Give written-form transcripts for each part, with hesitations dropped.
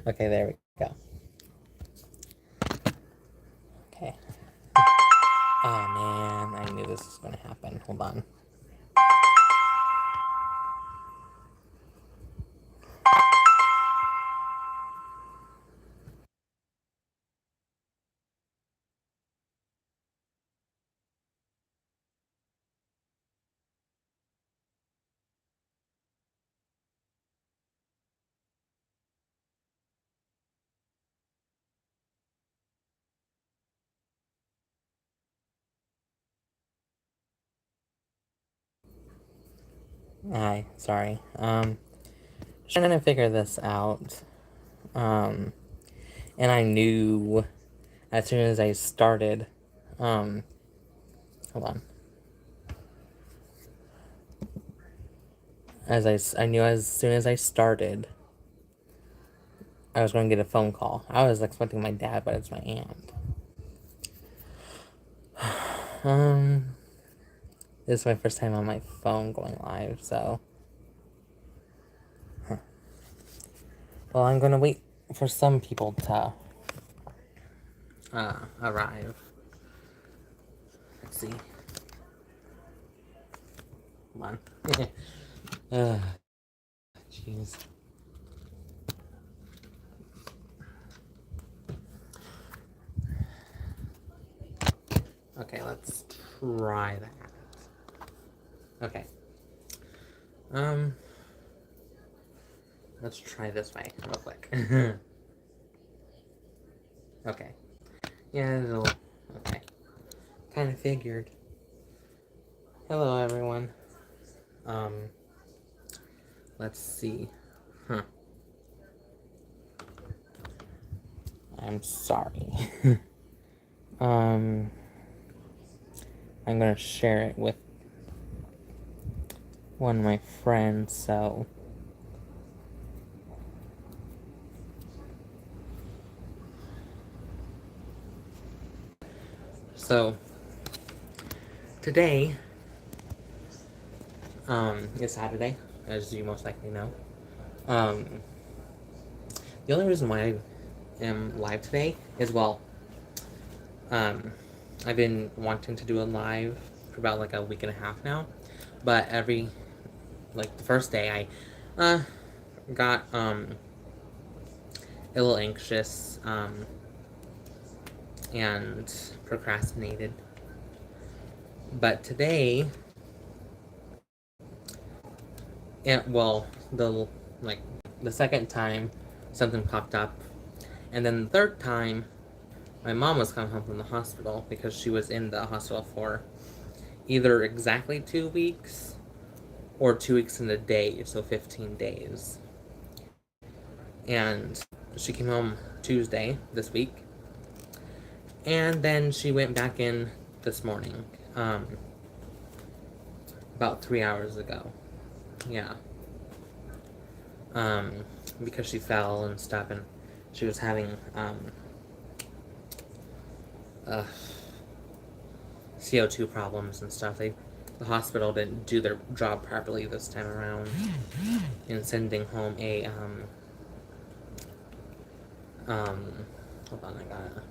Okay, there we go. Okay. Oh man, I knew this was gonna happen. Hold on. Hi, sorry. Trying to figure this out. Um, and I knew as soon as I started, hold on. I knew as soon as I started, I was going to get a phone call. I was expecting my dad, but it's my aunt. This is my first time on my phone going live, so. Well, I'm gonna wait for some people to arrive. Let's see. Come on. Jeez. Okay, let's try that. Okay. Let's try this way real quick. Okay. Yeah, it'll... Okay. Kind of figured. Hello, everyone. Let's see. Huh. I'm sorry. I'm gonna share it with one of my friends, so... So, today, is Saturday, as you most likely know. The only reason why I am live today is, well, I've been wanting to do a live for about like a week and a half now, but the first day I, got, a little anxious, and procrastinated. But today, the second time something popped up, and then the third time my mom was coming home from the hospital because she was in the hospital for either exactly 2 weeks or 2 weeks in a day, so 15 days. And she came home Tuesday this week, and then she went back in this morning, about 3 hours ago. Yeah. Because she fell and stuff, and she was having CO2 problems and stuff. The hospital didn't do their job properly this time around in sending home a hold on, I got it.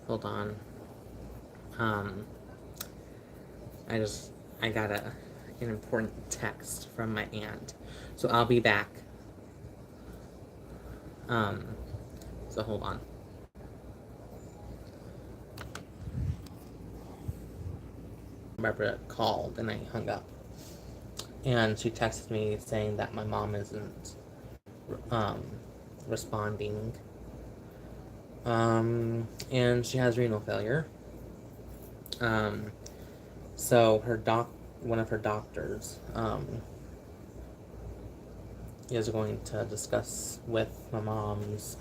Hold on. I got an important text from my aunt, so I'll be back. So hold on. Barbara called and I hung up, and she texted me saying that my mom isn't responding, and she has renal failure. So one of her doctors, is going to discuss with my mom's,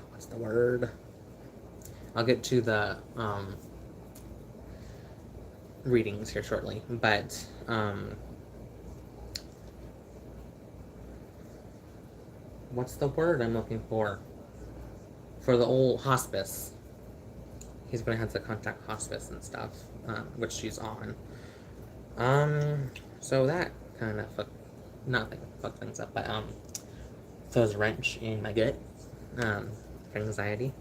what's the word? I'll get to the, readings here shortly, but what's the word I'm looking for? For the old hospice. He's gonna have to contact hospice and stuff, which she's on. So that kind of fuck things up, but throws a wrench in my gut, for anxiety.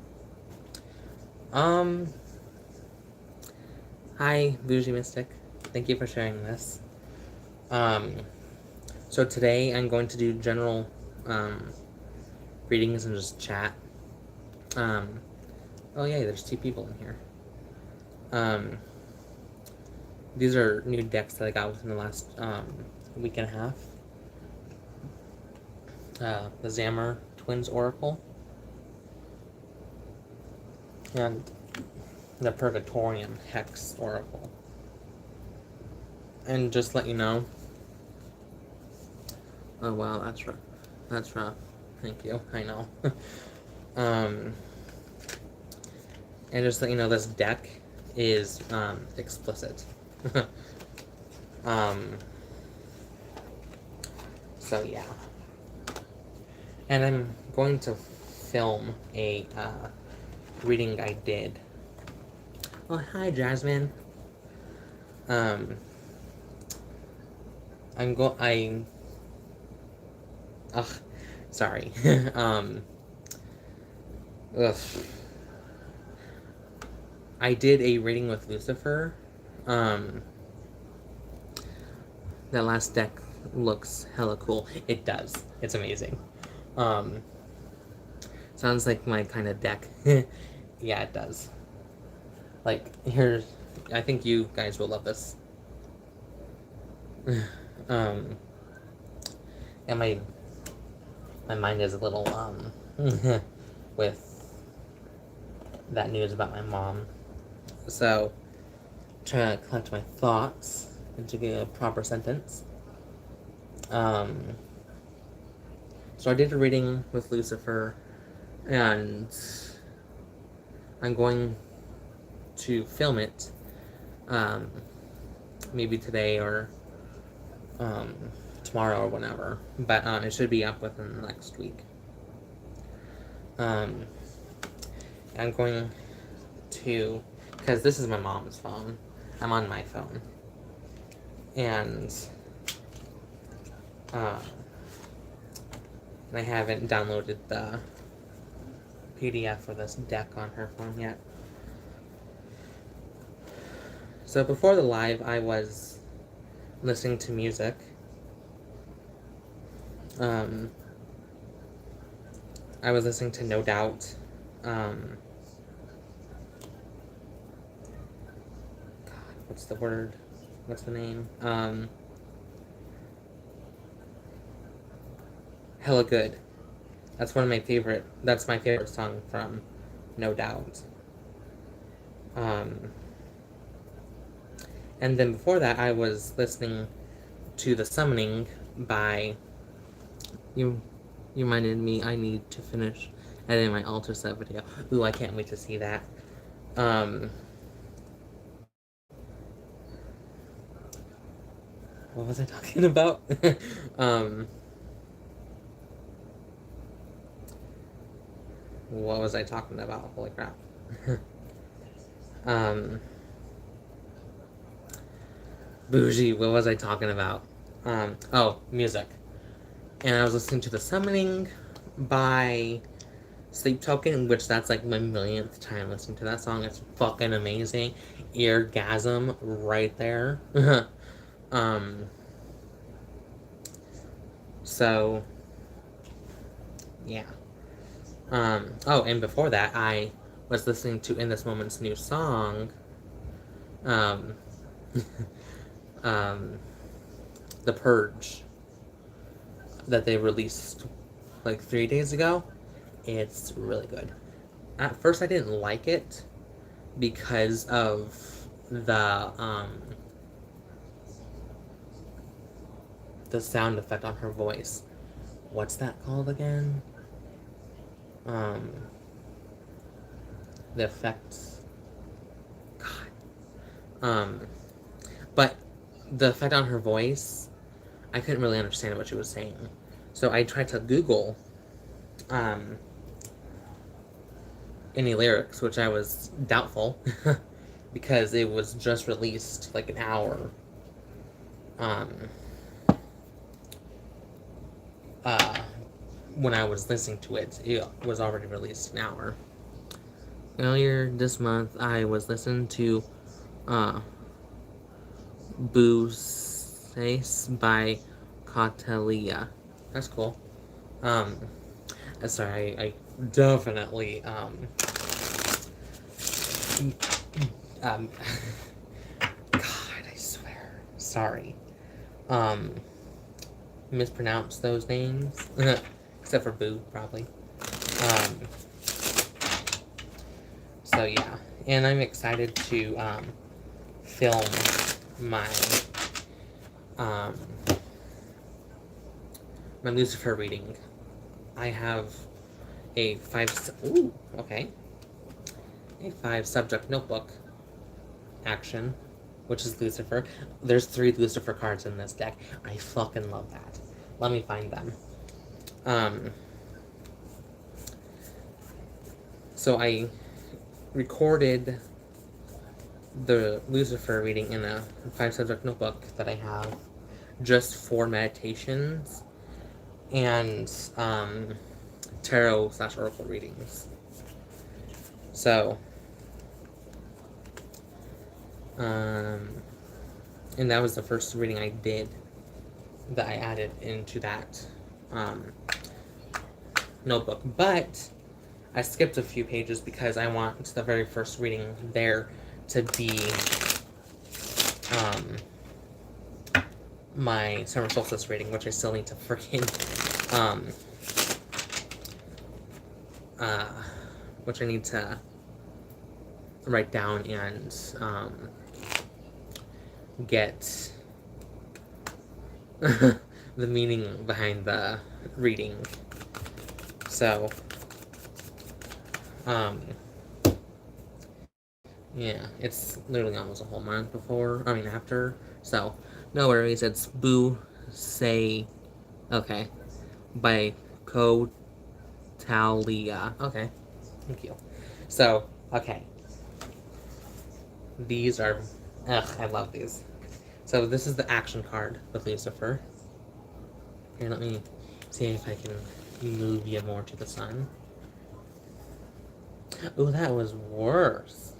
Hi, Bougie Mystic. Thank you for sharing this. So today I'm going to do general, readings and just chat. Oh yay, there's 2 people in here. These are new decks that I got within the last, week and a half. The Zammer Twins Oracle. And the Purgatorium Hex Oracle. And just let you know. Oh wow, that's rough. That's rough. Thank you. I know. And just let you know, this deck is explicit. So yeah. And I'm going to film a reading I did. Oh, hi, Jasmine. Ugh, sorry. Ugh. I did a reading with Lucifer. That last deck looks hella cool. It does. It's amazing. Sounds like my kind of deck. Yeah, it does. Like, here's... I think you guys will love this. And my mind is a little, with that news about my mom. So, trying to collect my thoughts into a proper sentence. So I did a reading with Lucifer, and I'm going to film it, maybe today or tomorrow or whenever, but it should be up within the next week. I'm going to, because this is my mom's phone, I'm on my phone, and I haven't downloaded the PDF for this deck on her phone yet. So before the live, I was listening to music. I was listening to No Doubt. God, what's the word? What's the name? Hella Good. That's my favorite song from No Doubt. And then before that, I was listening to The Summoning by... You reminded me I need to finish editing my altar set video. Ooh, I can't wait to see that. What was I talking about? What was I talking about? Holy crap. Bougie, what was I talking about? Oh, music. And I was listening to The Summoning by Sleep Token, which that's like my millionth time listening to that song. It's fucking amazing. Eargasm right there. So, yeah. Oh, and before that, I was listening to In This Moment's new song, The Purge, that they released like 3 days ago. It's really good. At first, I didn't like it because of the sound effect on her voice. What's that called again? The effects. God. But the effect on her voice, I couldn't really understand what she was saying. So I tried to Google any lyrics, which I was doubtful because it was just released like an hour um, when I was listening to it. It was already released an hour. Earlier this month, I was listening to Buses by Cautelia. That's cool. Sorry, I definitely God, I swear, sorry, mispronounced those names, except for Boo, probably. So yeah, and I'm excited to film my my Lucifer reading. I have a a 5 subject notebook action, which is Lucifer. There's 3 Lucifer cards in this deck. I fucking love that. Let me find them. So I recorded the Lucifer reading in a 5 subject notebook that I have just for meditations and tarot/oracle readings. So and that was the first reading I did that I added into that notebook. But I skipped a few pages because I want the very first reading there to be my summer solstice reading, which I still need to freaking which I need to write down and get the meaning behind the reading. So yeah, it's literally almost a whole month after. So no worries. It's Boo Say Okay by Cautelia. Okay, thank you. So okay, these are I love these. So this is the action card with Lucifer. Here, let me see if I can move you more to the sun. Oh, that was worse.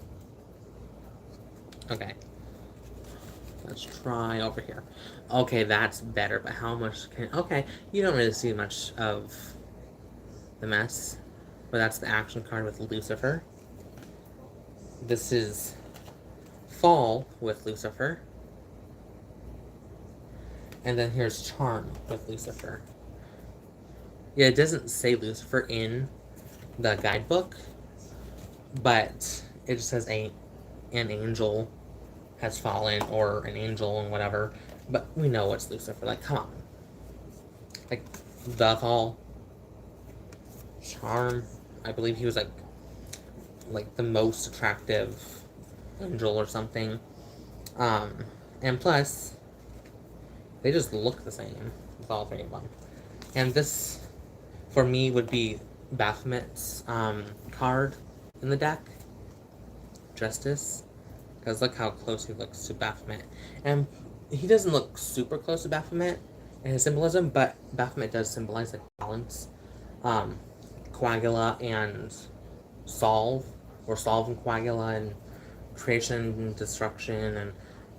Okay. Let's try over here. Okay, that's better, but how much can... Okay, you don't really see much of the mess. But that's the action card with Lucifer. This is Fall with Lucifer. And then here's Charm with Lucifer. Yeah, it doesn't say Lucifer in the guidebook, but it just says an angel has fallen, or an angel and whatever. But we know it's Lucifer. Like, come on. Like, the Fall. Charm. I believe he was like the most attractive angel or something. And plus, they just look the same with all 3 of them. And this, for me, would be Baphomet's card in the deck. Justice. Because look how close he looks to Baphomet. And he doesn't look super close to Baphomet in his symbolism, but Baphomet does symbolize like balance. Coagula and solve, or solve and coagula, and creation and destruction, and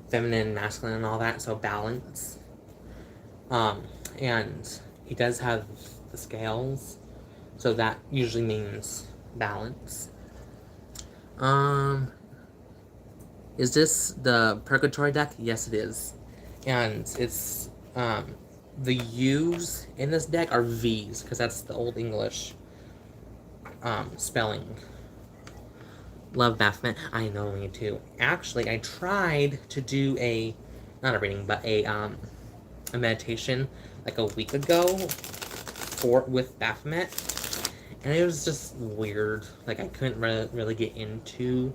feminine, masculine, and all that, so balance. And he does have the scales, so that usually means balance. Is this the Purgatory deck? Yes, it is. And it's, the U's in this deck are V's, because that's the Old English spelling. Love Baphomet. I know, me too. Actually, I tried to do not a reading, but a meditation like a week ago with Baphomet, and it was just weird. Like, I couldn't really get into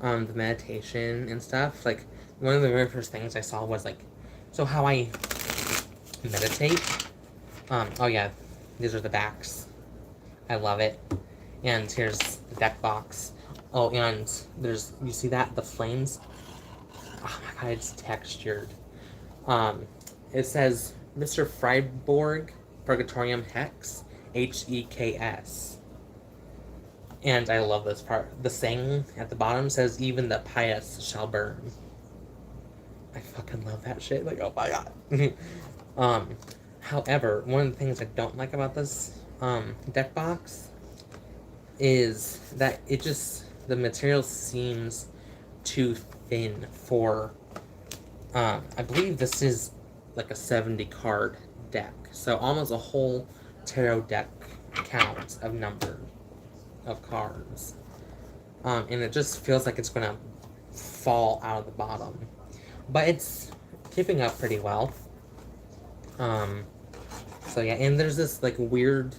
the meditation and stuff. Like, one of the very first things I saw was like, so how I meditate. Oh yeah, these are the backs. I love it. And here's the deck box. Oh, and there's, you see that? The flames? Oh my god, it's textured. It says Mr. Freiborg, Purgatorium Hex, HEKS. And I love this part. The saying at the bottom says, even the pious shall burn. I fucking love that shit. Like, oh my god. However, one of the things I don't like about this deck box is that it just, the material seems too thin for, I believe this is like a 70 card deck. So almost a whole tarot deck count of number of cards. And it just feels like it's gonna fall out of the bottom. But it's keeping up pretty well. So yeah, and there's this like weird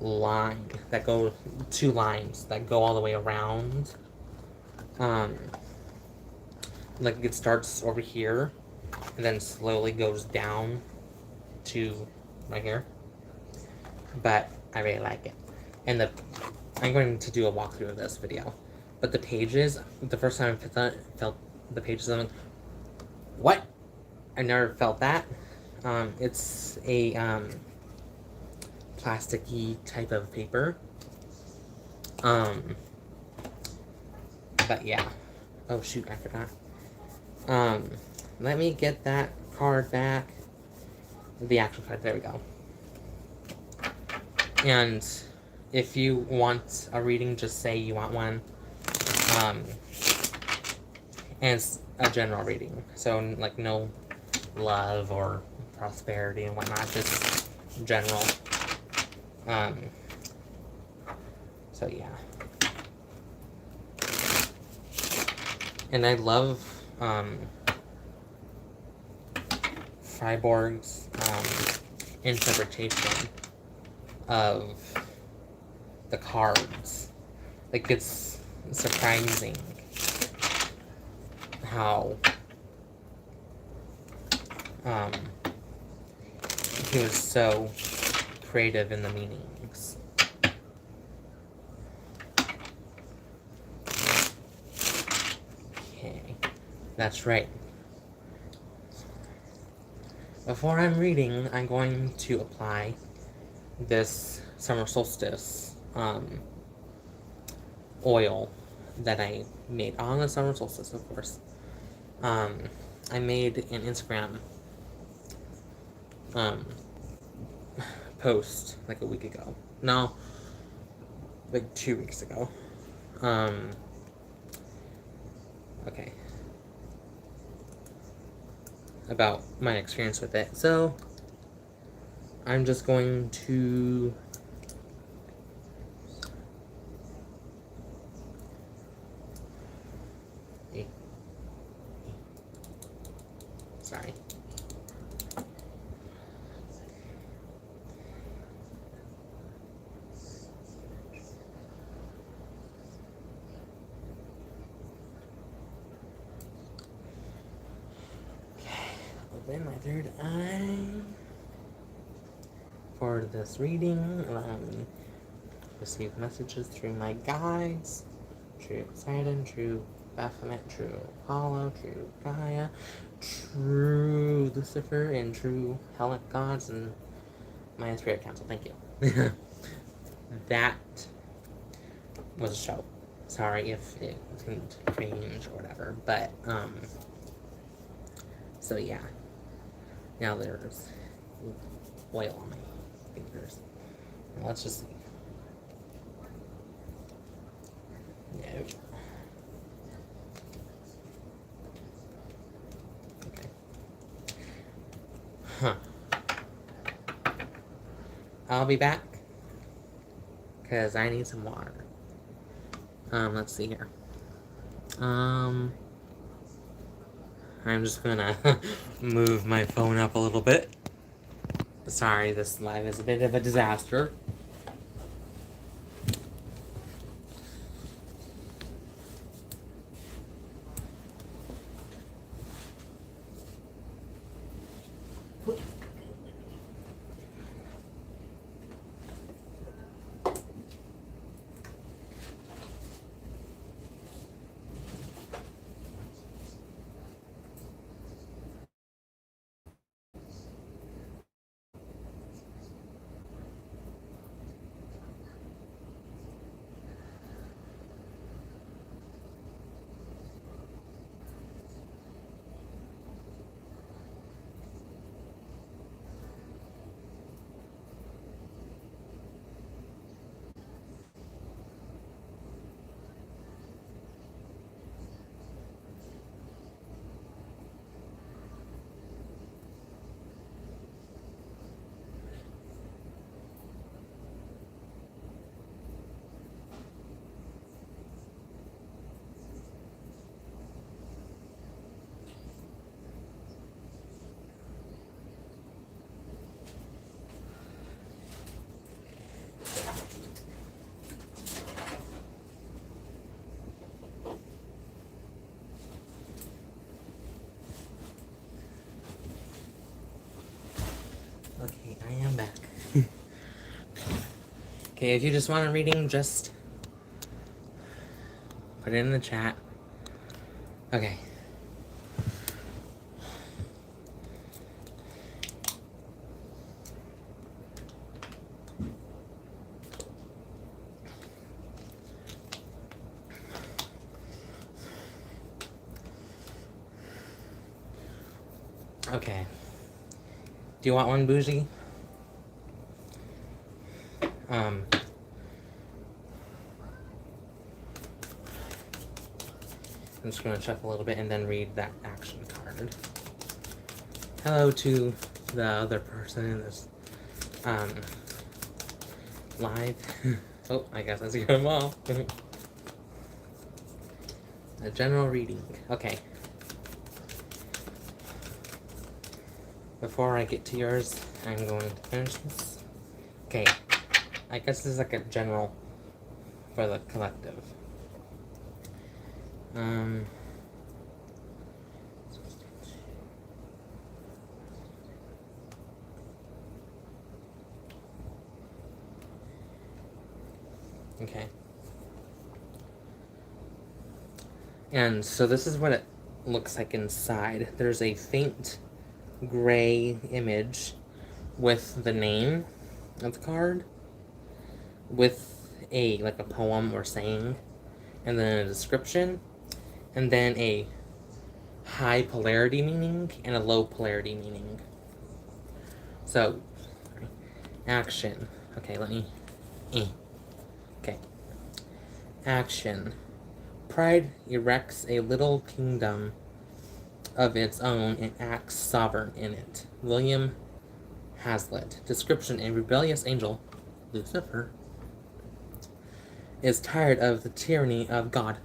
line that go, 2 lines that go all the way around. Like it starts over here and then slowly goes down to right here. But I really like it. And I'm going to do a walkthrough of this video. But the pages, the first time I felt the pages, I'm like, what? I never felt that. It's a plasticky type of paper. But yeah. Oh shoot, I forgot. Let me get that card back. The actual card, there we go. And if you want a reading, just say you want one. And it's a general reading. So, like, no love or prosperity and whatnot, just general. So, yeah. And I love, Freiborg's, interpretation of the cards. Like, it's surprising how he was so creative in the meanings. Okay, that's right. Before I'm reading, I'm going to apply this summer solstice oil that I made on the summer solstice, of course. I made an Instagram post like a week ago. No, like 2 weeks ago. Okay. About my experience with it. So, I'm just going to sorry. Open my third eye for this reading. Receive messages through my guides. True Poseidon, true Baphomet, true Apollo, true Gaia, true Lucifer, and true Hellenic gods, and my spirit council. Thank you. That was a show. Sorry if it didn't change or whatever, but so yeah. Now there's oil on my fingers. Now let's just see. No. Okay. Huh. I'll be back. Because I need some water. Let's see here. I'm just gonna move my phone up a little bit. Sorry, this live is a bit of a disaster. Okay, I am back. Okay, if you just want a reading, just put it in the chat. Okay. Okay. Do you want one, Bougie? I'm just going to check a little bit and then read that action card. Hello to the other person in this live. Oh, I guess I see them all. A general reading. Okay. Before I get to yours, I'm going to finish this. Okay. I guess this is like a general for the collective. Okay. And so this is what it looks like inside. There's a faint gray image with the name of the card, with like a poem or saying, and then a description, and then a high polarity meaning and a low polarity meaning. So, action. Okay, let me. Okay. Action. Pride erects a little kingdom of its own and acts sovereign in it. William Hazlitt. Description: a rebellious angel, Lucifer, is tired of the tyranny of God,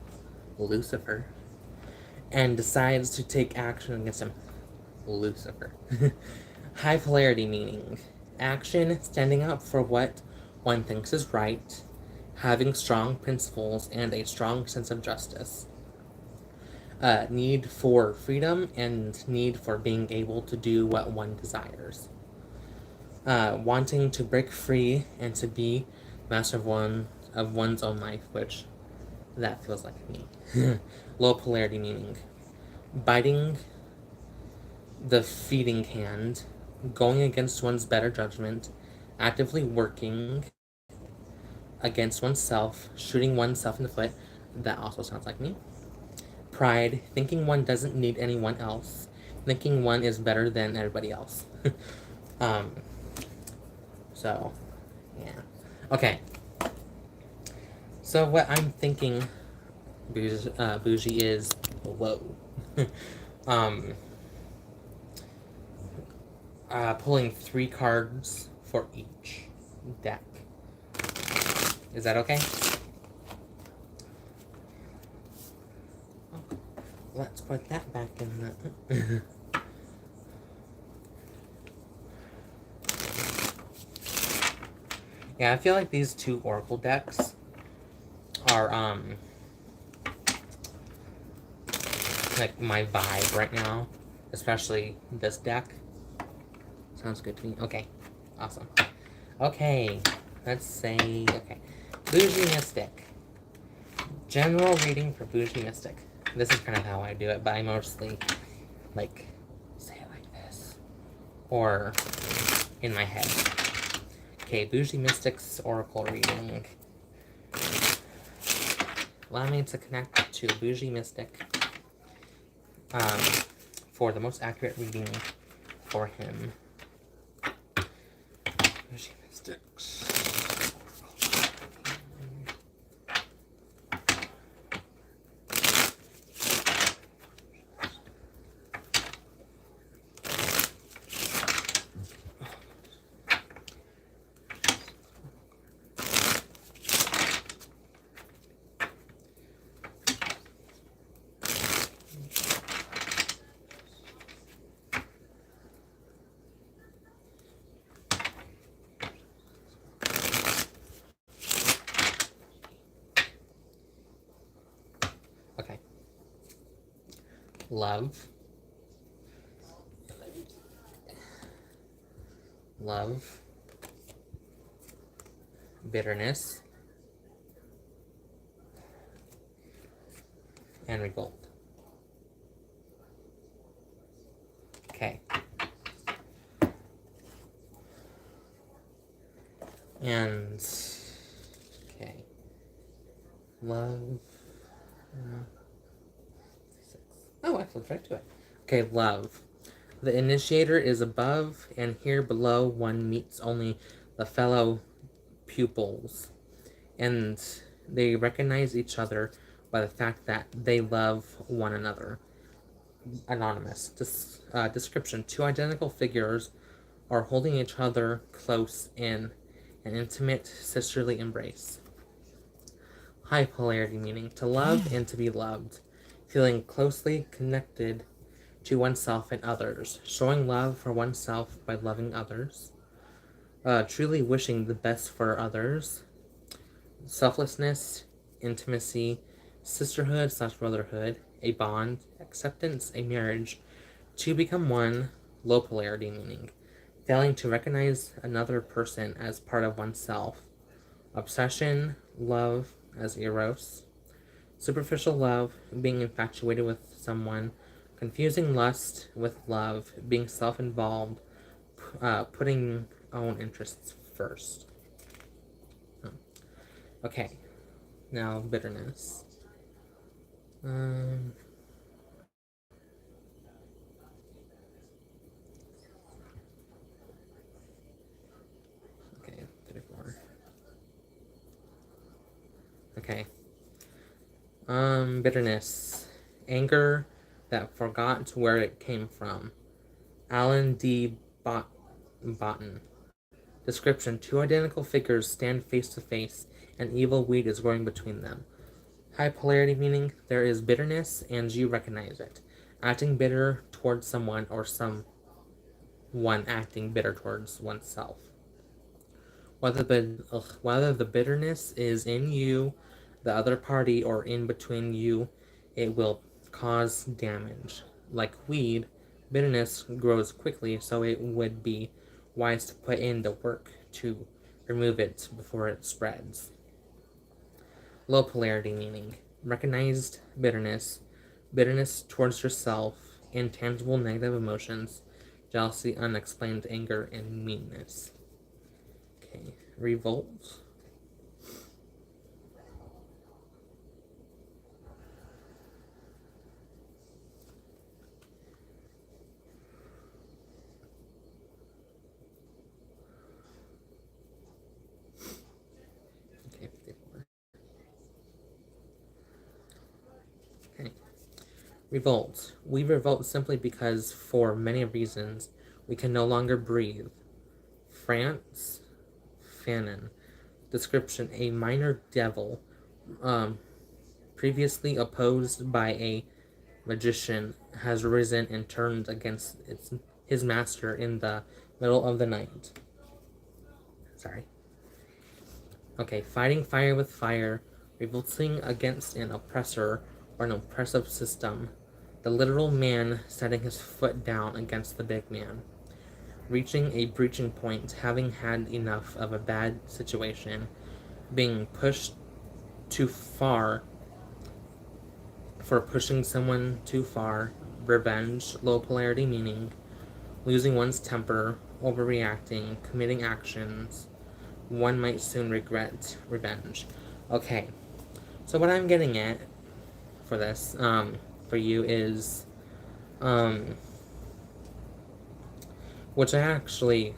Lucifer, and decides to take action against him, Lucifer. High polarity meaning: action standing up for what one thinks is right, having strong principles and a strong sense of justice. Need for freedom and need for being able to do what one desires. Wanting to break free and to be master of one's own life, which that feels like me. Low polarity meaning: biting the feeding hand, going against one's better judgment, actively working against oneself, shooting oneself in the foot. That also sounds like me. Pride: thinking one doesn't need anyone else, thinking one is better than everybody else. So, yeah. Okay. So what I'm thinking, Bougie, is low. Pulling 3 cards for each deck. Is that okay? Oh, let's put that back in the... Yeah, I feel like these 2 Oracle decks are, like my vibe right now, especially this deck. Sounds good to me. Okay. Awesome. Okay. Let's say, okay. Bougie Mystic. General reading for Bougie Mystic. This is kind of how I do it, but I mostly, like, say it like this. Or in my head. Okay, Bougie Mystic's Oracle reading. Allow me to connect to Bougie Mystic for the most accurate reading for him. Bougie Mystics. Okay. Love. Love. Bitterness. And revolt. Okay. And okay. Love. Oh, I flipped right to it. Okay, love. The initiator is above, and here below one meets only the fellow pupils. And they recognize each other by the fact that they love one another. Anonymous. Description. Two identical figures are holding each other close in an intimate sisterly embrace. High polarity meaning to love and to be loved. Feeling closely connected to oneself and others. Showing love for oneself by loving others. Truly wishing the best for others. Selflessness, intimacy, sisterhood/brotherhood, a bond, acceptance, a marriage, to become one, low polarity meaning, failing to recognize another person as part of oneself, obsession, love as eros, superficial love, being infatuated with someone, confusing lust with love, being self-involved, putting own interests first. Okay, now bitterness. Okay, 34. Okay. Bitterness. Anger that forgot where it came from. Alan D. Botten. Description. Two identical figures stand face to face, and evil weed is growing between them. High polarity meaning there is bitterness and you recognize it. Acting bitter towards someone or someone acting bitter towards oneself. Whether the bitterness is in you, the other party, or in between you, it will cause damage. Like weed, bitterness grows quickly, so it would be wise to put in the work to remove it before it spreads. Low polarity meaning recognized bitterness, bitterness towards yourself, intangible negative emotions, jealousy, unexplained anger, and meanness. Okay, revolt. Okay, 54. Okay. Revolt. We revolt simply because, for many reasons, we can no longer breathe. France, Fanon. Description: a minor devil, previously opposed by a magician, has risen and turned against his master in the middle of the night. Sorry. Okay, fighting fire with fire, revolting against an oppressor or an oppressive system. The literal man setting his foot down against the big man. reaching a breaching point, having had enough of a bad situation, being pushed too far for pushing someone too far, revenge, low polarity meaning, losing one's temper, overreacting, committing actions one might soon regret, revenge. Okay, so what I'm getting at for this, for you is, which I actually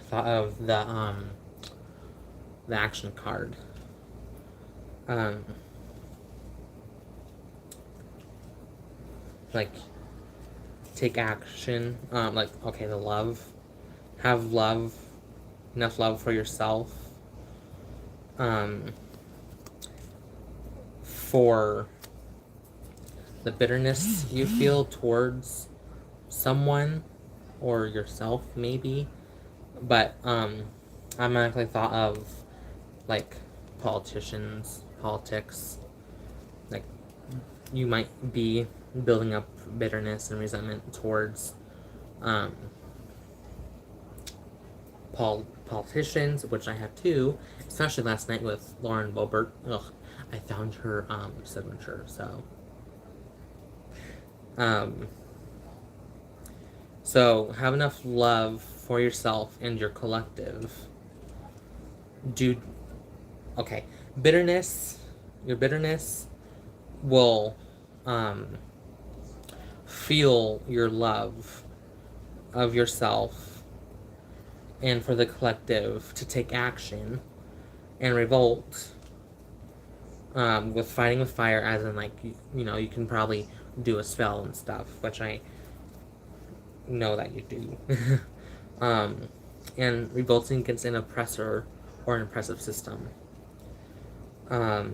thought of the action card. Like, take action, like, okay, the love, have love, enough love for yourself, for the bitterness you feel towards someone or yourself, maybe. But I automatically thought of like politicians, politics. Like, you might be building up bitterness and resentment towards politicians, which I have too, especially last night with Lauren Boebert. Ugh, I found her signature, so have enough love for yourself and your collective. Okay, your bitterness will feel your love of yourself and for the collective to take action and revolt, with fighting with fire, as in, like, you can probably do a spell and stuff, which I know that you do. And revolting against an oppressor or an oppressive system. So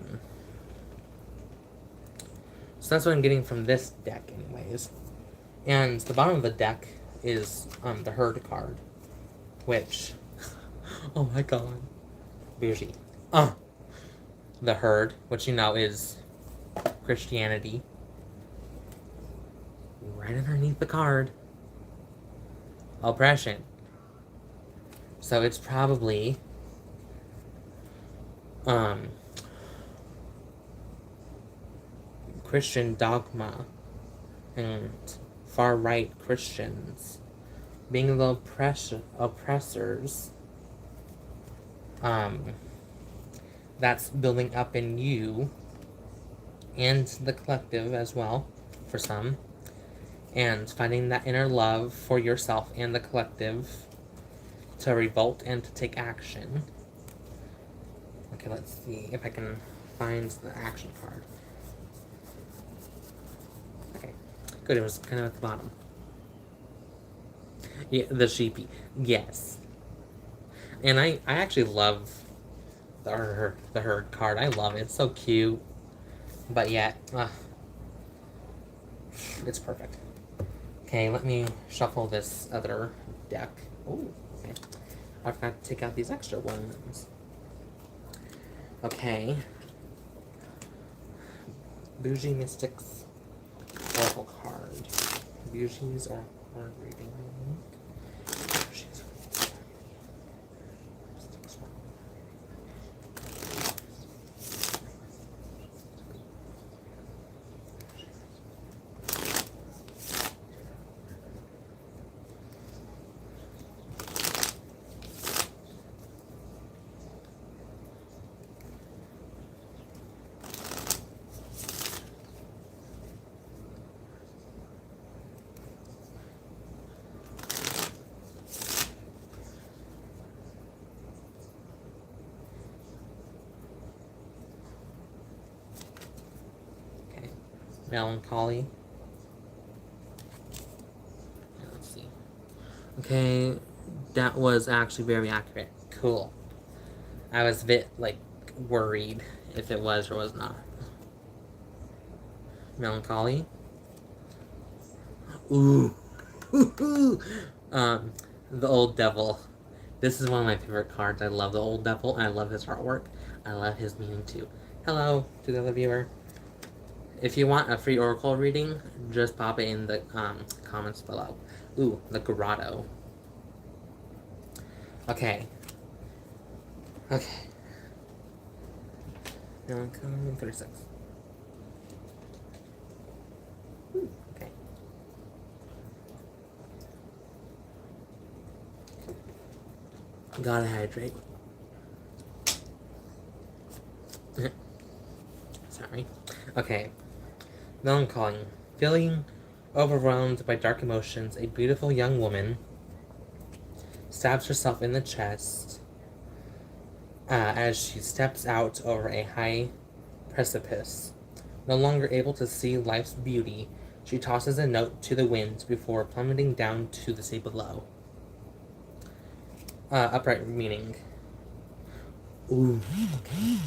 that's what I'm getting from this deck anyways. And the bottom of the deck is the Herd card, which, oh my god, bougie. The Herd, which is Christianity. Right underneath the card, oppression. So it's probably Christian dogma and far-right Christians being the oppressors, that's building up in you and the collective as well, for some, and finding that inner love for yourself and the collective to revolt and to take action. Okay, let's see if I can find the action card. Okay, good, it was kind of at the bottom. Yeah, the sheepy. Yes. And I actually love the Herd card. I love it. It's so cute. But yet, it's perfect. Okay, let me shuffle this other deck. Oh, okay. I forgot to take out these extra ones. Okay. Bougie Mystics Oracle card. Bougie's Oracle reading. Melancholy. Let's see. Okay, that was actually very accurate. Cool. I was a bit, like, worried if it was or was not. Melancholy. Ooh. The Old Devil. This is one of my favorite cards. I love the Old Devil, and I love his artwork. I love his meaning, too. Hello to the other viewer. If you want a free Oracle reading, just pop it in the comments below. Ooh, the Grotto. Okay. Okay. Melancholy 36. Okay. Gotta hydrate. Sorry. Okay. Melancholy. Feeling overwhelmed by dark emotions, a beautiful young woman stabs herself in the chest as she steps out over a high precipice. No longer able to see life's beauty, she tosses a note to the wind before plummeting down to the sea below. Upright meaning. Ooh, okay.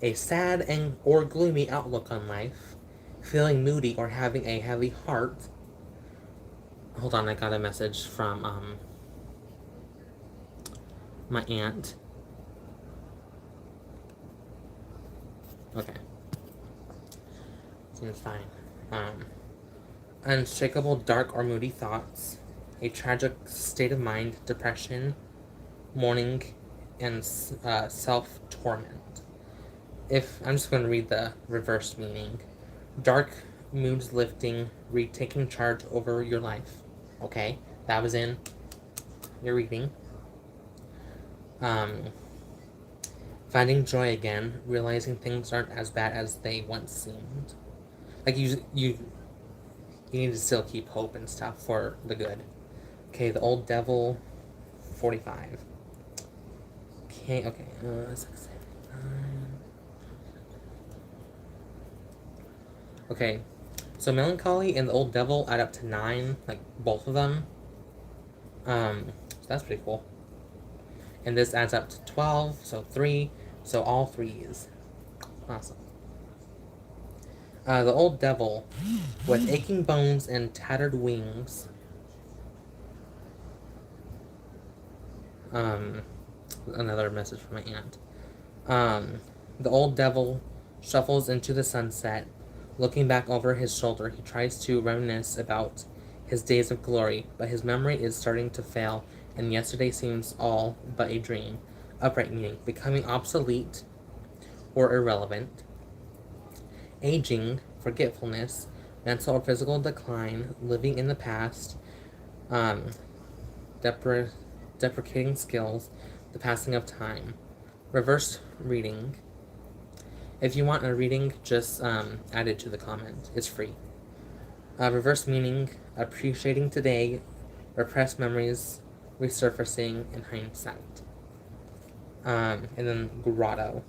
A sad and or gloomy outlook on life, feeling moody or having a heavy heart. Hold on, I got a message from my aunt. Okay. Seems fine. Unshakable, dark, or moody thoughts, a tragic state of mind, depression, mourning, and self torment. If I'm just going to read the reverse meaning, dark moods lifting, retaking charge over your life. Okay, that was in your reading. Finding joy again, realizing things aren't as bad as they once seemed. Like you need to still keep hope and stuff for the good. Okay, the old devil, 45. Okay, 6, 7, 9. Okay, so melancholy and the old devil add up to 9, like both of them. So that's pretty cool. And this adds up to 12, so 3, so all 3s. Awesome. The old devil, with aching bones and tattered wings. Another message from my aunt. The old devil shuffles into the sunset. Looking back over his shoulder, he tries to reminisce about his days of glory, but his memory is starting to fail, and yesterday seems all but a dream. Upright meaning, becoming obsolete or irrelevant. Aging, forgetfulness, mental or physical decline, living in the past, deprecating skills, the passing of time. Reverse reading. If you want a reading, just add it to the comment. It's free. Reverse meaning, appreciating today, repressed memories resurfacing in hindsight. And then grotto.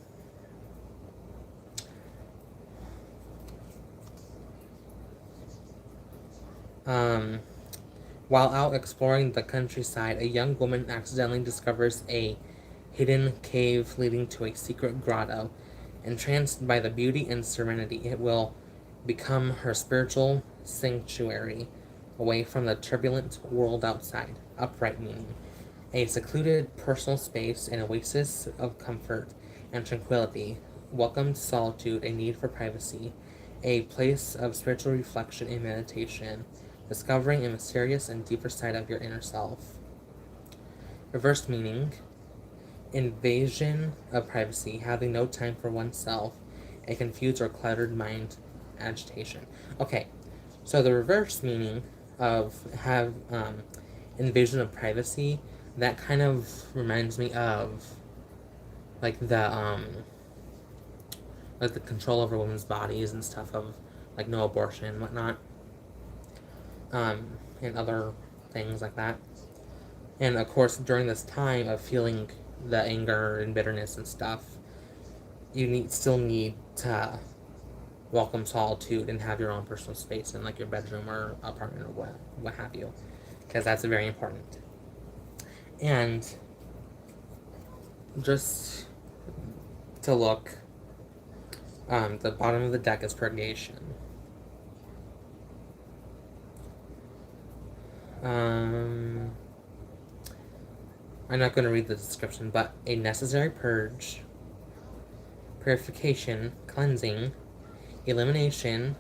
While out exploring the countryside, a young woman accidentally discovers a hidden cave leading to a secret grotto. Entranced by the beauty and serenity, it will become her spiritual sanctuary, away from the turbulent world outside. Upright meaning, a secluded personal space, an oasis of comfort and tranquility, welcomed solitude, a need for privacy, a place of spiritual reflection and meditation, discovering a mysterious and deeper side of your inner self. Reversed meaning, invasion of privacy, having no time for oneself, a confused or cluttered mind, agitation. Okay, so the reverse meaning of have invasion of privacy, that kind of reminds me of like the control over women's bodies and stuff, of like no abortion and whatnot, and other things like that. And of course, during this time of feeling the anger and bitterness and stuff, you still need to welcome solitude and have your own personal space in like your bedroom or apartment or what have you, because that's very important. And just to look, the bottom of the deck is purgation. I'm not going to read the description, but a necessary purge, purification, cleansing, elimination,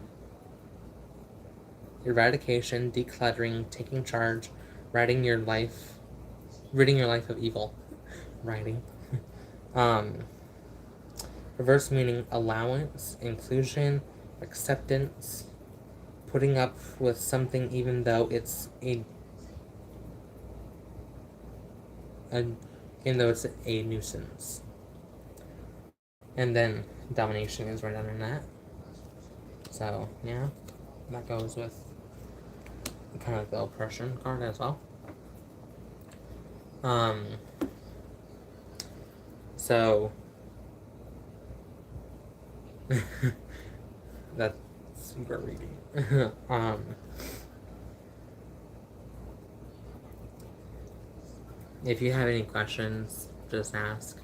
eradication, decluttering, taking charge, writing your life Ridding your life of evil. Writing. Reverse meaning allowance, inclusion, acceptance, putting up with something even though it's even though it's a nuisance. And then domination is right under that. So yeah, that goes with kind of the oppression card as well. So that's super reading. If you have any questions, just ask.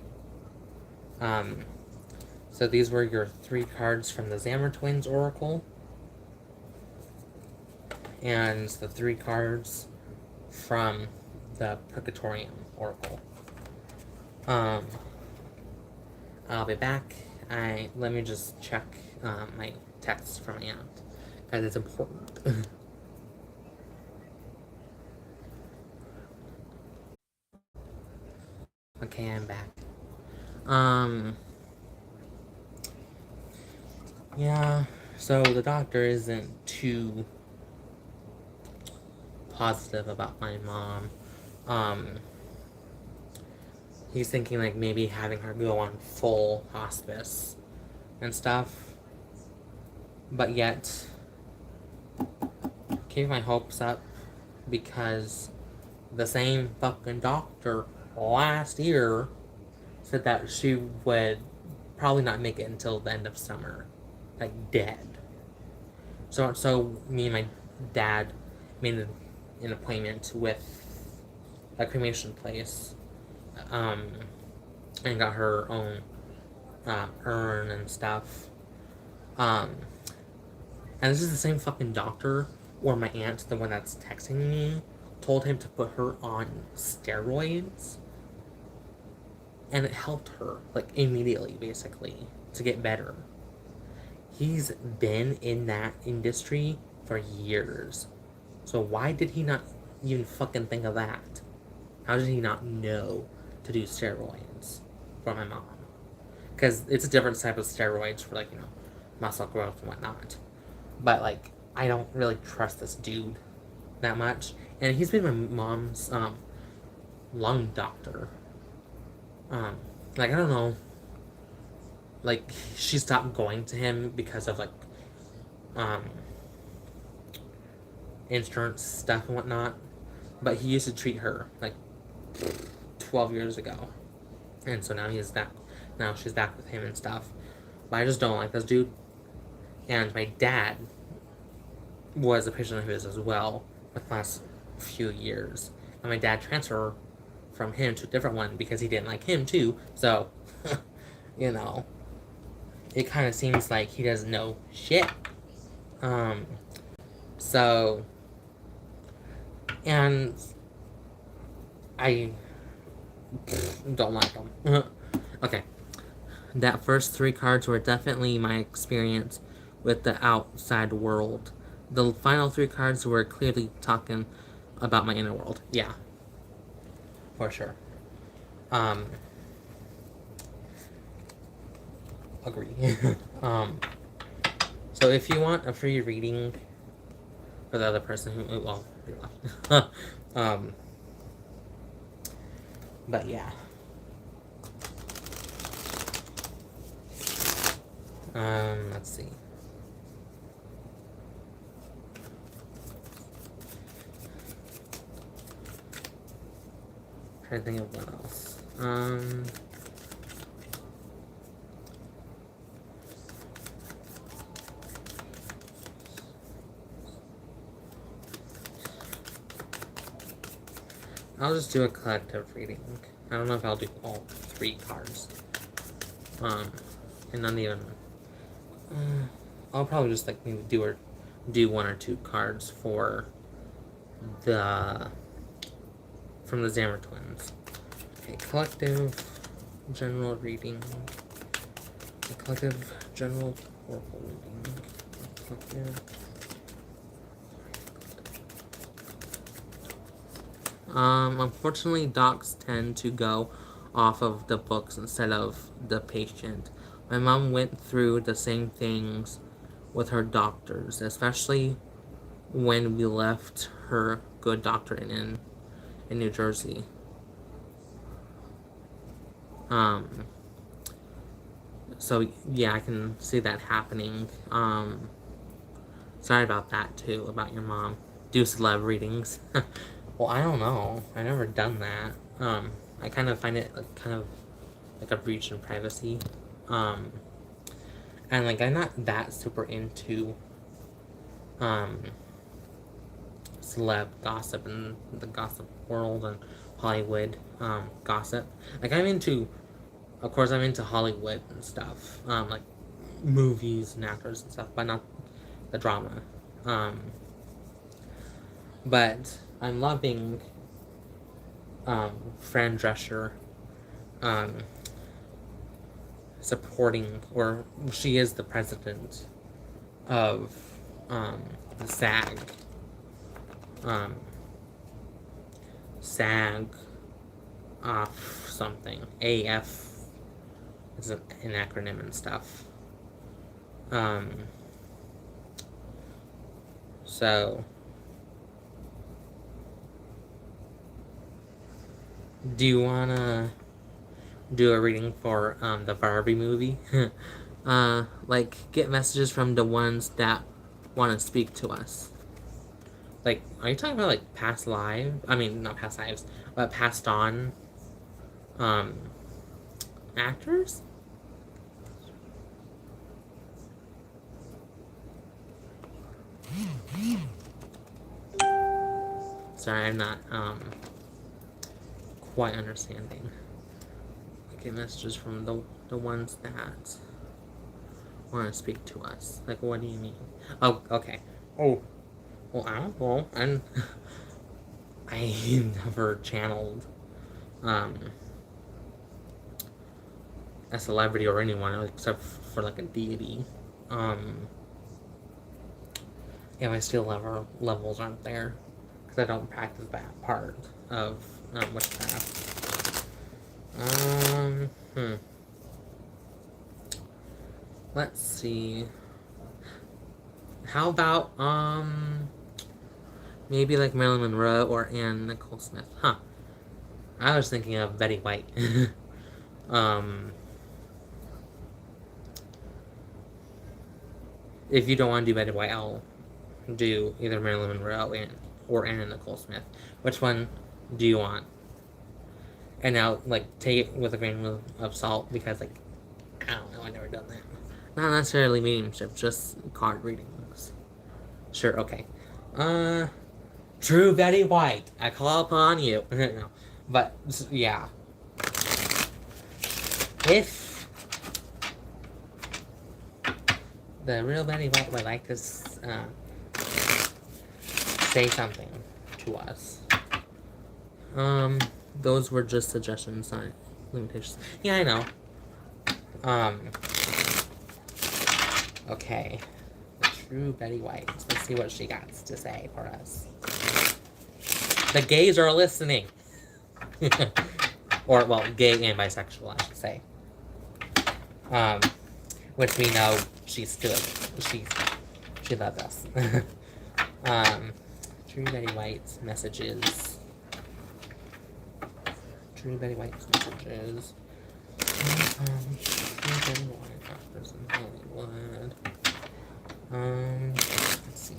So these were your 3 cards from the Xammer Twins Oracle, and the 3 cards from the Purgatorium Oracle. I'll be back. Let me just check my text from my aunt, because it's important. Okay, I'm back. Yeah, so the doctor isn't too positive about my mom. He's thinking like maybe having her go on full hospice and stuff. But yet, keep my hopes up, because the same fucking doctor last year said that she would probably not make it until the end of summer. Like, dead. So me and my dad made an appointment with a cremation place, and got her own urn and stuff. And this is the same fucking doctor, or my aunt, the one that's texting me, told him to put her on steroids, and it helped her, like, immediately, basically, to get better. He's been in that industry for years. So why did he not even fucking think of that? How did he not know to do steroids for my mom? Because it's a different type of steroids for, like, muscle growth and whatnot. But, like, I don't really trust this dude that much. And he's been my mom's lung doctor. Like, I don't know. Like, she stopped going to him because of, like, insurance stuff and whatnot. But he used to treat her, like, 12 years ago. And so now she's back with him and stuff. But I just don't like this dude. And my dad was a patient of his as well for the last few years. And my dad transferred from him to a different one because he didn't like him too. So, it kind of seems like he doesn't know shit. So, and I don't like him. Okay. That first 3 cards were definitely my experience with the outside world. The final 3 cards were clearly talking about my inner world. Yeah. For sure. Agree. So if you want a free reading for the other person who, well, you're left. But yeah. Let's see. Trying to think of what else. I'll just do a collective reading. I don't know if I'll do all 3 cards. And not even. I'll probably just like maybe do 1 or 2 cards for from the Xammer Twins. Okay, collective general reading. A collective general oracle reading. Collective. Unfortunately, docs tend to go off of the books instead of the patient. My mom went through the same things with her doctors, especially when we left her good doctor in New Jersey. So yeah, I can see that happening. Sorry about that too, about your mom. Do celeb readings. Well, I don't know. I've never done that. I kind of find it like, kind of like a breach in privacy. Um, and like I'm not that super into um celeb gossip and the gossip world and Hollywood gossip. Like I'm into, of course, I'm into Hollywood and stuff, like movies and actors and stuff, but not the drama. Um, but I'm loving Fran Drescher um, supporting, or she is the president of the SAG. SAG off something. AF is an acronym and stuff. So do you wanna do a reading for the Barbie movie? Like get messages from the ones that want to speak to us. Like, are you talking about like past lives? I mean, not past lives, but passed on um actors? Sorry, I'm not quite understanding. Get messages from the ones that want to speak to us. Like, what do you mean? Oh, okay. Oh, well, I don't know. I never channeled a celebrity or anyone except for like a deity. Yeah, my skill levels aren't there because I don't practice that part of witchcraft. Let's see. How about maybe like Marilyn Monroe or Anne Nicole Smith? Huh. I was thinking of Betty White. If you don't want to do Betty White, I'll do either Marilyn Monroe or Anna Nicole Smith. Which one do you want? And now, like, take it with a grain of salt because, like, I don't know, I've never done that. Not necessarily mediumship, just card readings. Sure, okay. True Betty White, I call upon you. No, but yeah, if the real Betty White would like to say something to us, those were just suggestions, not limitations. Yeah, I know. Okay. The true Betty White. Let's see what she got to say for us. The gays are listening. Or, well, gay and bisexual, I should say. Which we know she's good. She loves us. True Betty White's messages. True Betty White's messages. True Betty White, actors in Hollywood. Let's see.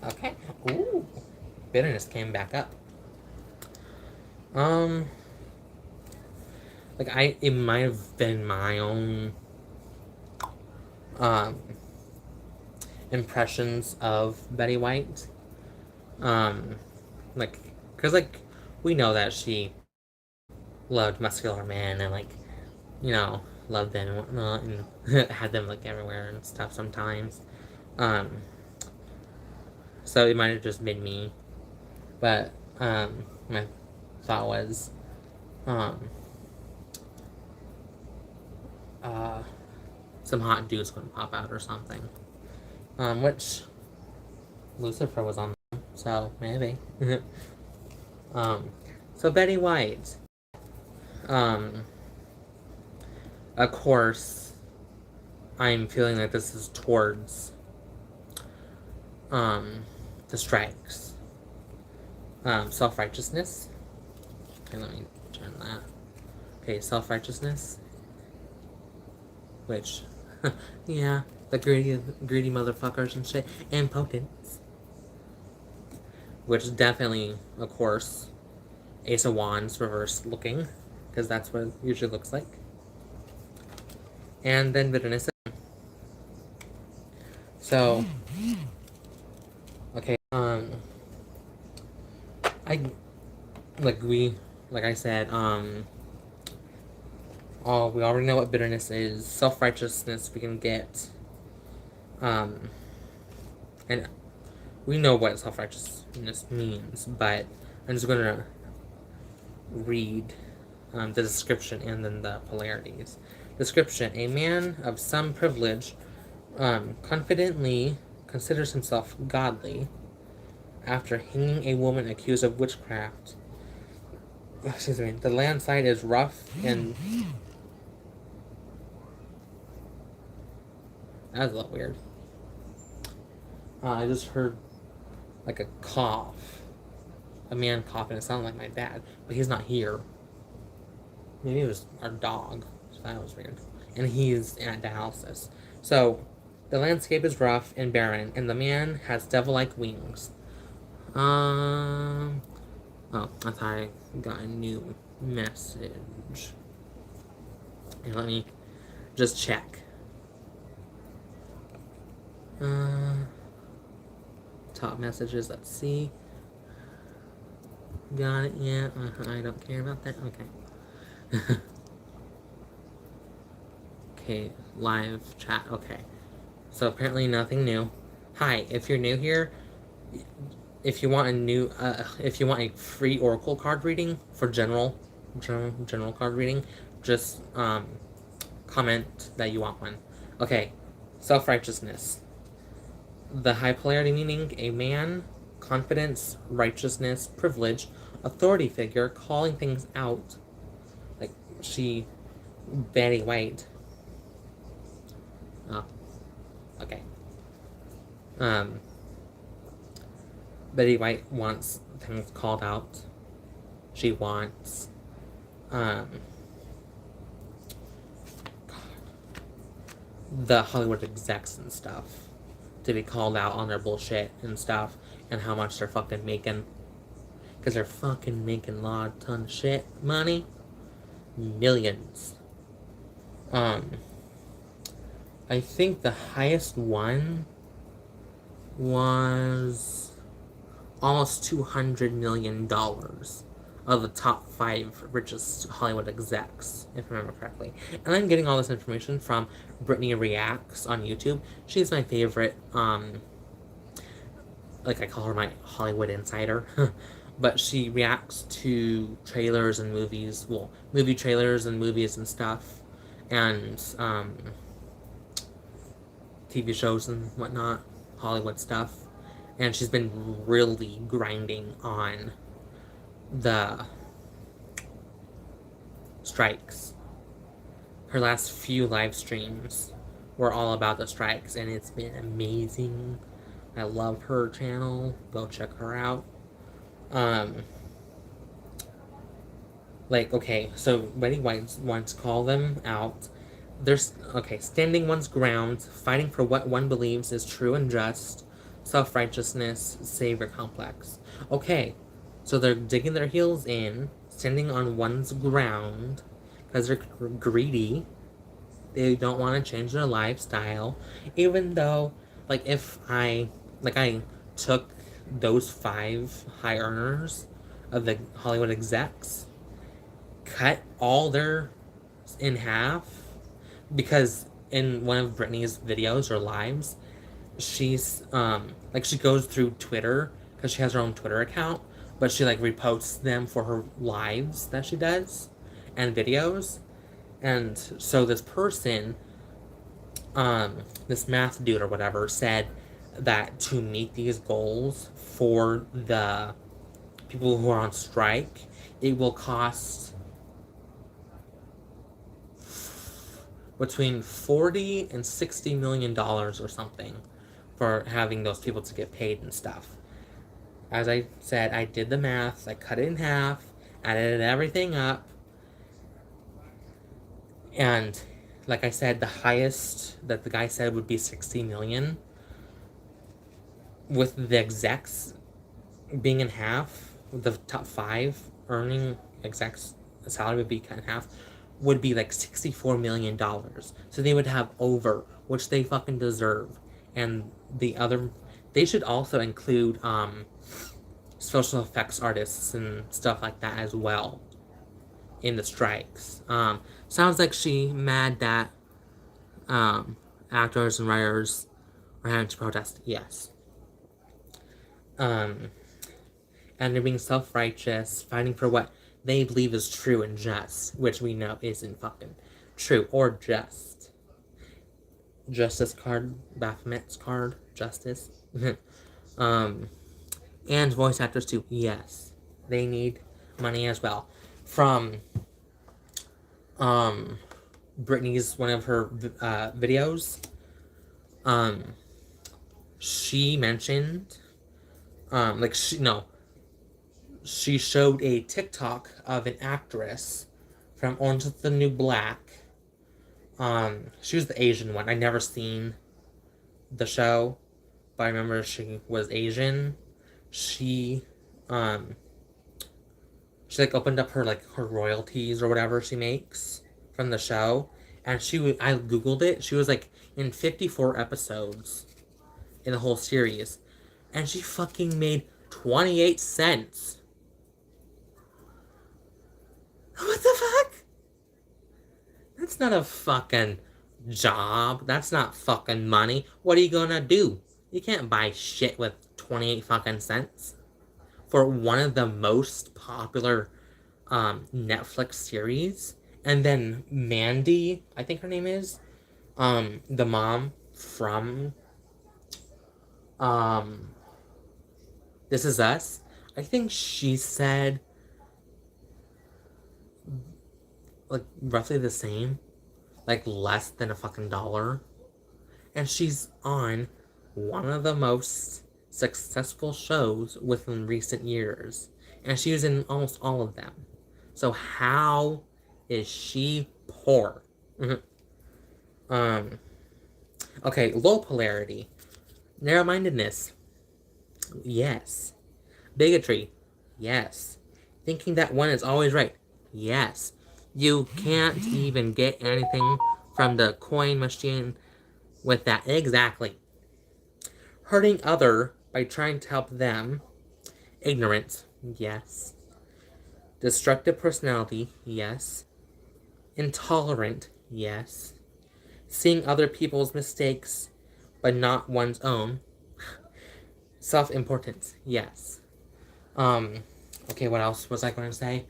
Okay. Ooh. Bitterness came back up. Like it might have been my own impressions of Betty White. Like, cause like we know that she loved muscular men and like, you know, loved them and whatnot and had them like everywhere and stuff sometimes. So it might have just been me, but my thought was, some hot dude's gonna pop out or something. Which Lucifer was on, so maybe. So Betty White. Of course, I'm feeling like this is towards the strikes. Self-righteousness. Okay, let me turn that. Okay, self-righteousness. Which, yeah, the greedy motherfuckers and shit. Impotence. Which definitely, of course, Ace of Wands reverse looking. Because that's what it usually looks like. And then bitterness. So, okay, like I said, we already know what bitterness is. Self-righteousness we can get, and we know what self-righteousness means, but I'm just gonna read the description and then the polarities. Description: a man of some privilege confidently considers himself godly after hanging a woman accused of witchcraft. Excuse me. The landside is rough and... That was a little weird. I just heard like a cough. A man coughing. It sounded like my dad, but he's not here. Maybe it was our dog. So that was weird. And he's at dialysis. So, the landscape is rough and barren, and the man has devil-like wings. Oh, I thought I got a new message. Here, let me just check. Top messages, let's see. Got it, yeah. I don't care about that. Okay. Okay, live chat. Okay. So apparently nothing new. Hi, if you're new here, if you want a free oracle card reading for general card reading, just comment that you want one. Okay, self-righteousness. The high polarity meaning: a man, confidence, righteousness, privilege, authority figure, calling things out. Like Betty White. Oh, okay. Betty White wants things called out. She wants, the Hollywood execs and stuff to be called out on their bullshit and stuff and how much they're fucking making. Because they're fucking making a lot, ton of shit money. Millions. I think the highest one was almost $200 million of the top 5 richest Hollywood execs, if I remember correctly. And I'm getting all this information from Brittany Reacts on YouTube. She's my favorite, like I call her my Hollywood insider. But she reacts to trailers and movies, well, movie trailers and movies and stuff, and TV shows and whatnot, Hollywood stuff. And she's been really grinding on the strikes. Her last few live streams were all about the strikes, and it's been amazing. I love her channel. Go check her out. Like, okay, so Betty White wants to call them out. There's, okay, standing one's ground, fighting for what one believes is true and just, self-righteousness, savior complex. Okay, so they're digging their heels in, standing on one's ground, because they're greedy. They don't want to change their lifestyle, even though, like, if I took those 5 high earners of the Hollywood execs, cut all their in half, because in one of Britney's videos or lives, she's she goes through Twitter because she has her own Twitter account, but she like reposts them for her lives that she does and videos, And so this person, this math dude or whatever, said that to meet these goals for the people who are on strike, it will cost between 40 and 60 million dollars or something for having those people to get paid and stuff. As I said, I did the math, I cut it in half, added everything up, and like I said, the highest that the guy said would be 60 million, with the execs being in half, the top 5 earning execs salary would be cut in half, would be like $64 million. So they would have over, which they fucking deserve. And the other, they should also include special effects artists and stuff like that as well in the strikes. Sounds like she mad that actors and writers are having to protest. Yes. And they're being self-righteous, fighting for what they believe is true and just, which we know isn't fucking true or just. Justice card, Baphomet's card, justice. And voice actors too, yes. They need money as well. From Britney's, one of her videos, she mentioned, she showed a TikTok of an actress from Orange is the New Black. She was the Asian one. I never seen the show, but I remember she was Asian. She like opened up her royalties or whatever she makes from the show, and I googled it. She was like in 54 episodes in the whole series, and she fucking made 28 cents. What the fuck? That's not a fucking job. That's not fucking money. What are you gonna do? You can't buy shit with 28 fucking cents for one of the most popular Netflix series. And then Mandy, I think her name is, the mom from This Is Us. I think she said like roughly the same, like less than a fucking dollar. And she's on one of the most successful shows within recent years. And she was in almost all of them. So how is she poor? Okay, low polarity. Narrow-mindedness. Yes. Bigotry. Yes. Thinking that one is always right. Yes. You can't even get anything from the coin machine with that. Exactly. Hurting other by trying to help them. Ignorance. Yes. Destructive personality. Yes. Intolerant. Yes. Seeing other people's mistakes but not one's own. Self-importance. Yes. Okay, what else was I going to say?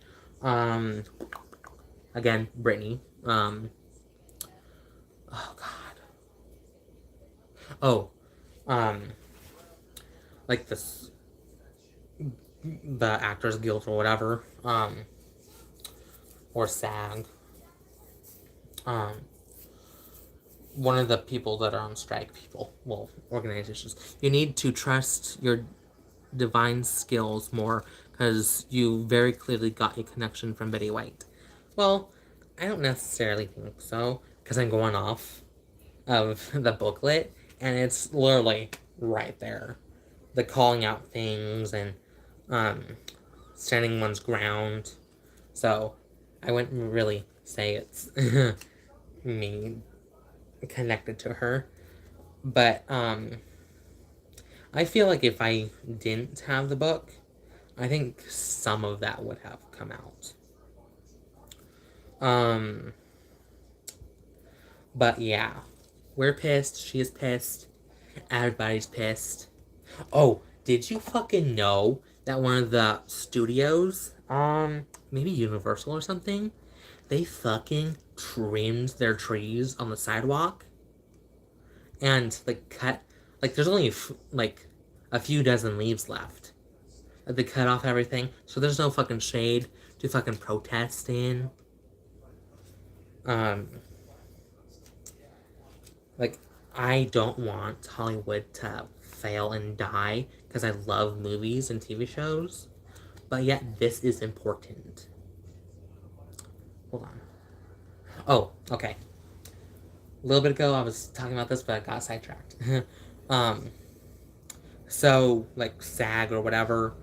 Again, Britney. Oh, God. Oh, like this, the Actors Guild or whatever, or SAG, one of the people that are on strike, organizations, you need to trust your divine skills more, because you very clearly got a connection from Betty White. Well, I don't necessarily think so, because I'm going off of the booklet, and it's literally right there. The calling out things and standing one's ground. So I wouldn't really say it's me connected to her. But I feel like if I didn't have the book, I think some of that would have come out. But yeah, we're pissed. She is pissed. Everybody's pissed. Oh, did you fucking know that one of the studios, maybe Universal or something, They fucking trimmed their trees on the sidewalk and like cut, like there's only like a few dozen leaves left. They cut off everything, so there's no fucking shade to fucking protest in. Um, like, I don't want Hollywood to fail and die because I love movies and TV shows, but yet this is important. Hold on. Oh, okay. A little bit ago I was talking about this, but I got sidetracked. um, so like SAG or whatever,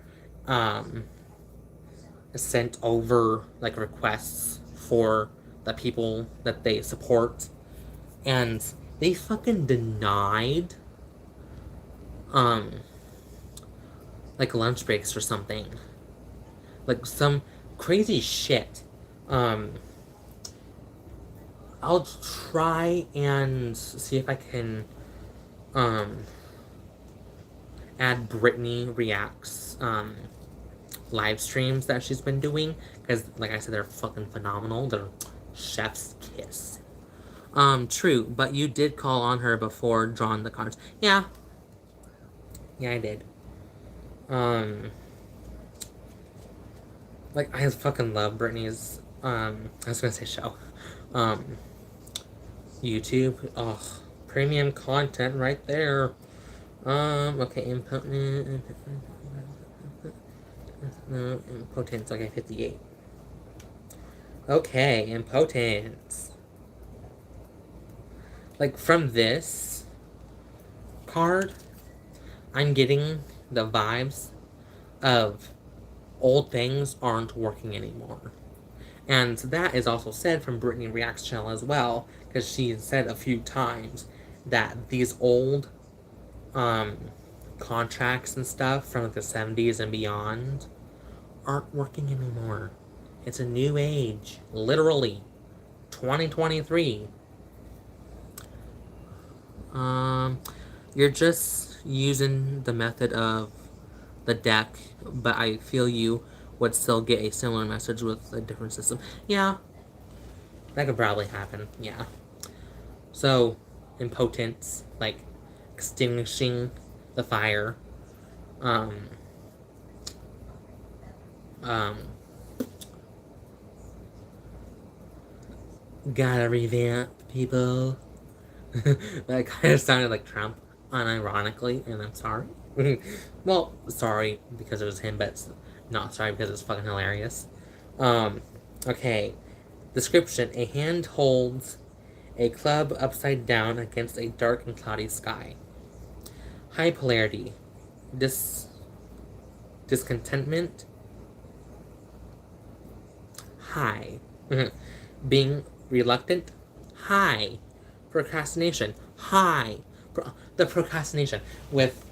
sent over like requests for the people that they support, and they fucking denied like lunch breaks or something, like some crazy shit. I'll try and see if I can add Brittany Reacts live streams that she's been doing, because like I said, they're fucking phenomenal. They're chef's kiss. True, but you did call on her before drawing the cards. Yeah, I did. Like, I fucking love Brittany's I was gonna say show, YouTube. Oh, premium content right there. Okay, impotence. Okay, 58. Okay, impotence. Like, from this card, I'm getting the vibes of old things aren't working anymore. And that is also said from Brittany Reacts channel as well, because she said a few times that these old contracts and stuff from like the 70s and beyond aren't working anymore. It's a new age, literally. 2023. You're just using the method of the deck, but I feel you would still get a similar message with a different system. Yeah, that could probably happen. Yeah. So, impotence, like extinguishing the fire. Gotta revamp people. That kind of sounded like Trump, unironically, and I'm sorry. Well, sorry because it was him, but not sorry because it's fucking hilarious. Okay. Description: a hand holds a club upside down against a dark and cloudy sky. High polarity. Discontentment. High. Being reluctant. High. Procrastination. High. The procrastination with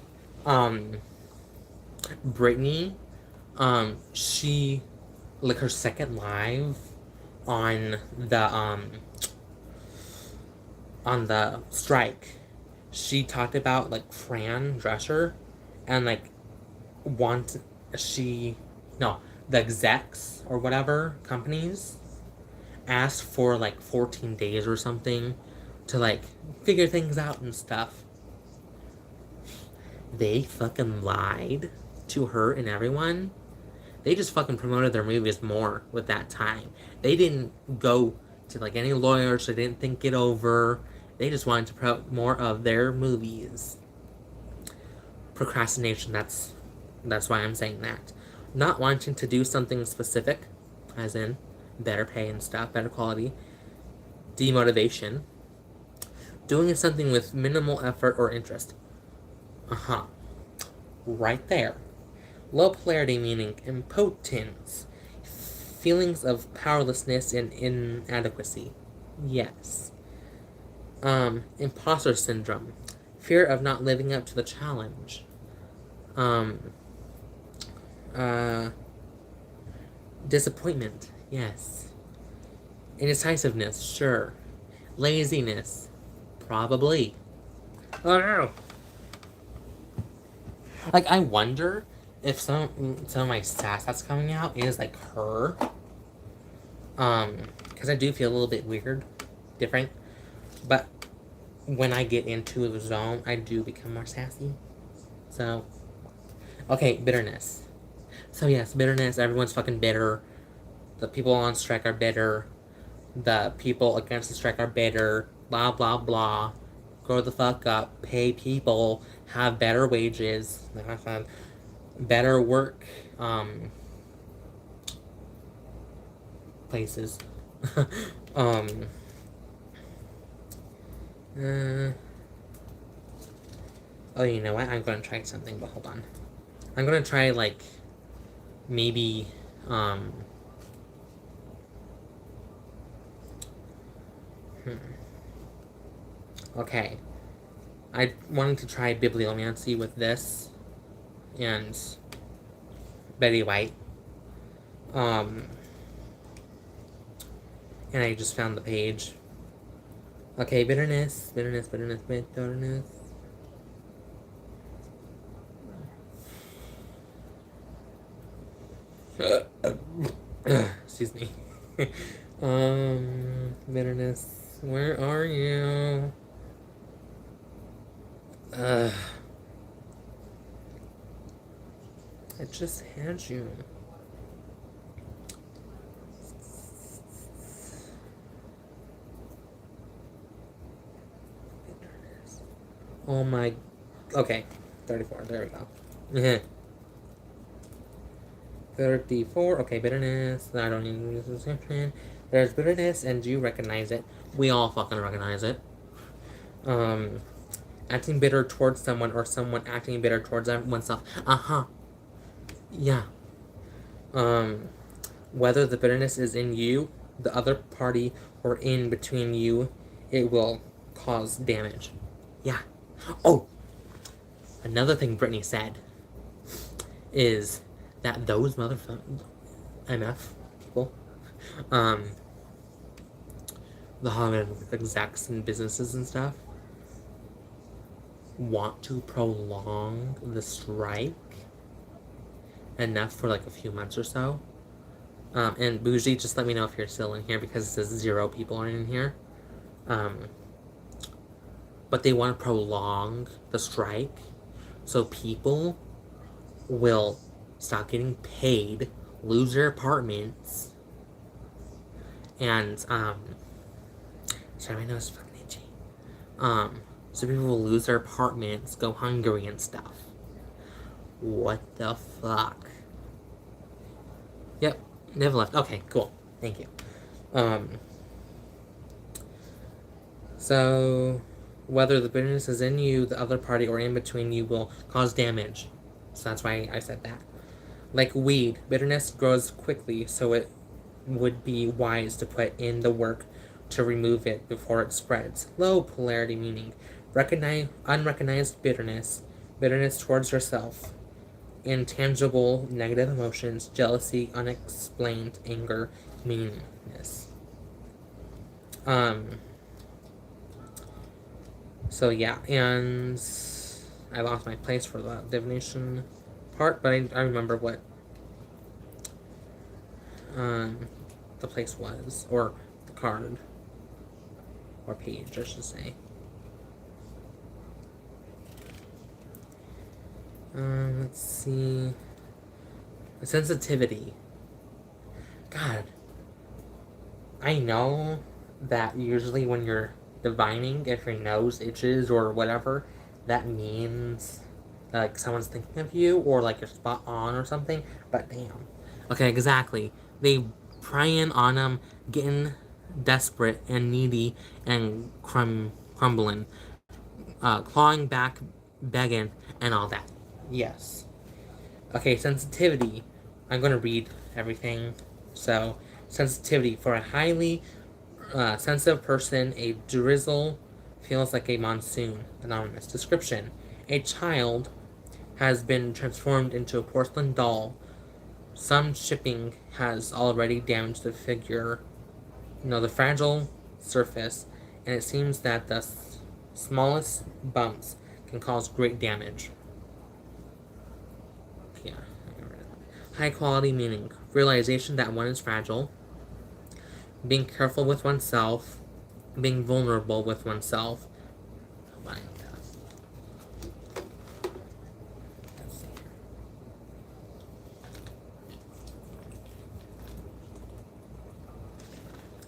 Brittany, she, like, her second live on the strike, she talked about like Fran Drescher, and like the execs or whatever companies asked for like 14 days or something to like figure things out and stuff. They fucking lied to her and everyone. They just fucking promoted their movies more with that time. They didn't go to like any lawyers. They didn't think it over. They just wanted to promote more of their movies. Procrastination. That's why I'm saying that. Not wanting to do something specific, as in better pay and stuff, better quality. Demotivation. Doing something with minimal effort or interest. Right there. Low polarity meaning impotence. Feelings of powerlessness and inadequacy. Yes. Imposter syndrome. Fear of not living up to the challenge. Disappointment. Yes. Indecisiveness. Sure. Laziness. Probably. Oh no. Like, I wonder if some of my sass that's coming out is like her. because I do feel a little bit weird, different. But when I get into the zone, I do become more sassy. So, okay, bitterness. So yes, bitterness. Everyone's fucking bitter. The people on strike are bitter. The people against the strike are bitter. Blah blah blah. Grow the fuck up. Pay people. Have better wages. Better work. Places. um. Oh, you know what? I'm gonna try something, but hold on. I'm gonna try, like, maybe, Okay. I wanted to try bibliomancy with this and Betty White. And I just found the page. Okay, bitterness. Excuse me. Bitterness. Where are you? I just had you. Bitterness. Oh my. Okay, 34. There we go. 34. Okay, bitterness. I don't need to use this description. There's bitterness, and you recognize it. We all fucking recognize it. Acting bitter towards someone or someone acting bitter towards oneself. Yeah. Whether the bitterness is in you, the other party, or in between you, it will cause damage. Yeah. Oh! Another thing Brittany said is that those motherfuckers, MF people, the Hollywood execs and businesses and stuff, want to prolong the strike enough for like a few months or so. And Bougie, just let me know if you're still in here because it says 0 people are in here. But they want to prolong the strike so people will stop getting paid, lose their apartments, and sorry, my nose is fucking itchy. So people will lose their apartments, go hungry and stuff. What the fuck? Yep, never left. Okay, cool. Thank you. So whether the bitterness is in you, the other party, or in between you will cause damage. So that's why I said that. Like weed, bitterness grows quickly, so it would be wise to put in the work to remove it before it spreads. Low polarity meaning unrecognized bitterness, bitterness towards yourself, intangible negative emotions, jealousy, unexplained anger, meanness. So yeah, and I lost my place for the divination part, but I remember what the place was, or the card, or page, I should say. Let's see. Sensitivity. God. I know that usually when you're divining, if your nose itches or whatever, that means like someone's thinking of you or like you're spot on or something, but damn. Okay, exactly. They prying on them, getting desperate and needy and crumbling, clawing back, begging, and all that. Yes. Okay, sensitivity. I'm going to read everything. So, sensitivity. For a highly sensitive person, a drizzle feels like a monsoon. Anonymous. Description. A child has been transformed into a porcelain doll. Some shipping has already damaged the figure, the fragile surface, and it seems that the smallest bumps can cause great damage. Yeah, I read that. High quality meaning. Realization that one is fragile. being careful with oneself, being vulnerable with oneself.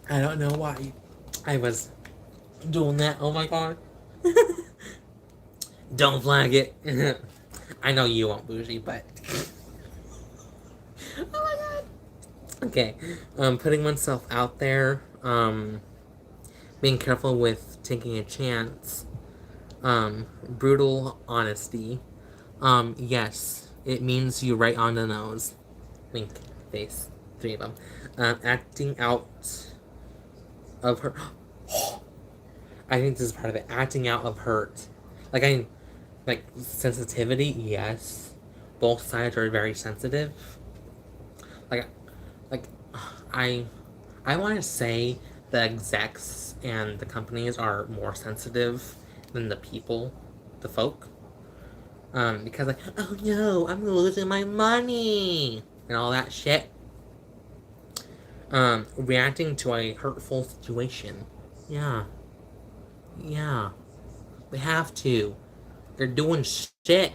I don't know why I was doing that. Oh my god. Don't flag it. I know you won't, Bougie, but. Oh my god. Okay. Putting oneself out there. Being careful with taking a chance. Brutal honesty. Yes. It means you right on the nose. Wink. Face. 3 of them. Acting out of her. I think this is part of it. Acting out of hurt. Like sensitivity, yes. Both sides are very sensitive. Like, like, I, I want to say the execs and the companies are more sensitive than the people, the folk. Because like, oh no, I'm losing my money and all that shit. Reacting to a hurtful situation. Yeah. Yeah. We have to. They're doing shit.